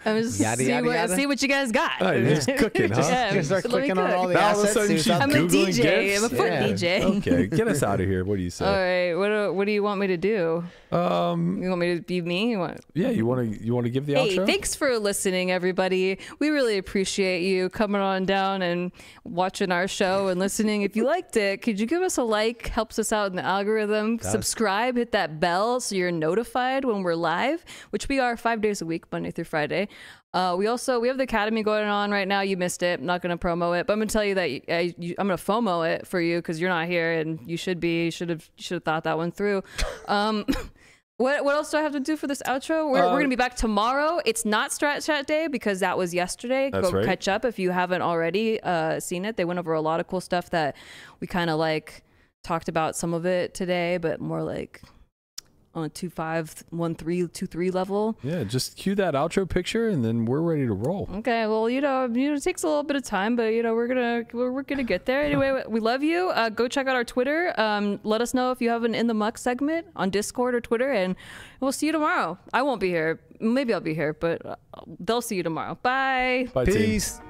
I'm just Yada, yada, yada. see what you guys got. Oh, you're just cooking, huh? Yeah, Just start let me clicking on cook. all the Now all of a assets. sudden see she's what's I'm a happening. Googling DJ. gifts? I'm a foot Yeah. DJ. Okay, get us out of here. What do you say? All right. What do you want me to do? You want me to be me? You want? Yeah, you want to give the Hey, outro? thanks for listening, everybody. We really appreciate you coming on down and watching our show and listening. If you liked it, could you give us a like? Helps us out in the algorithm. Subscribe, hit that bell so you're notified when we're live, which we are 5 days a week, Monday through Friday. We have the Academy going on right now. You missed it. I'm not going to promo it, but I'm going to tell you that I'm going to FOMO it for you because you're not here and you should be. You should have thought that one through. What else do I have to do for this outro? We're going to be back tomorrow. It's not Strat Chat Day because that was yesterday. That's Go right. catch up if you haven't already seen it. They went over a lot of cool stuff that we kind of like talked about some of it today, but more like on a 2.5, 1.3, 2.3 level. Yeah, just cue that outro picture and then we're ready to roll. Okay, well, it takes a little bit of time, but we're gonna get there. Anyway, we love you. Go check out our Twitter. Let us know if you have an In the Muck segment on Discord or Twitter, and we'll see you tomorrow. I won't be here. Maybe I'll be here, but they'll see you tomorrow. Bye. Bye, team. Peace.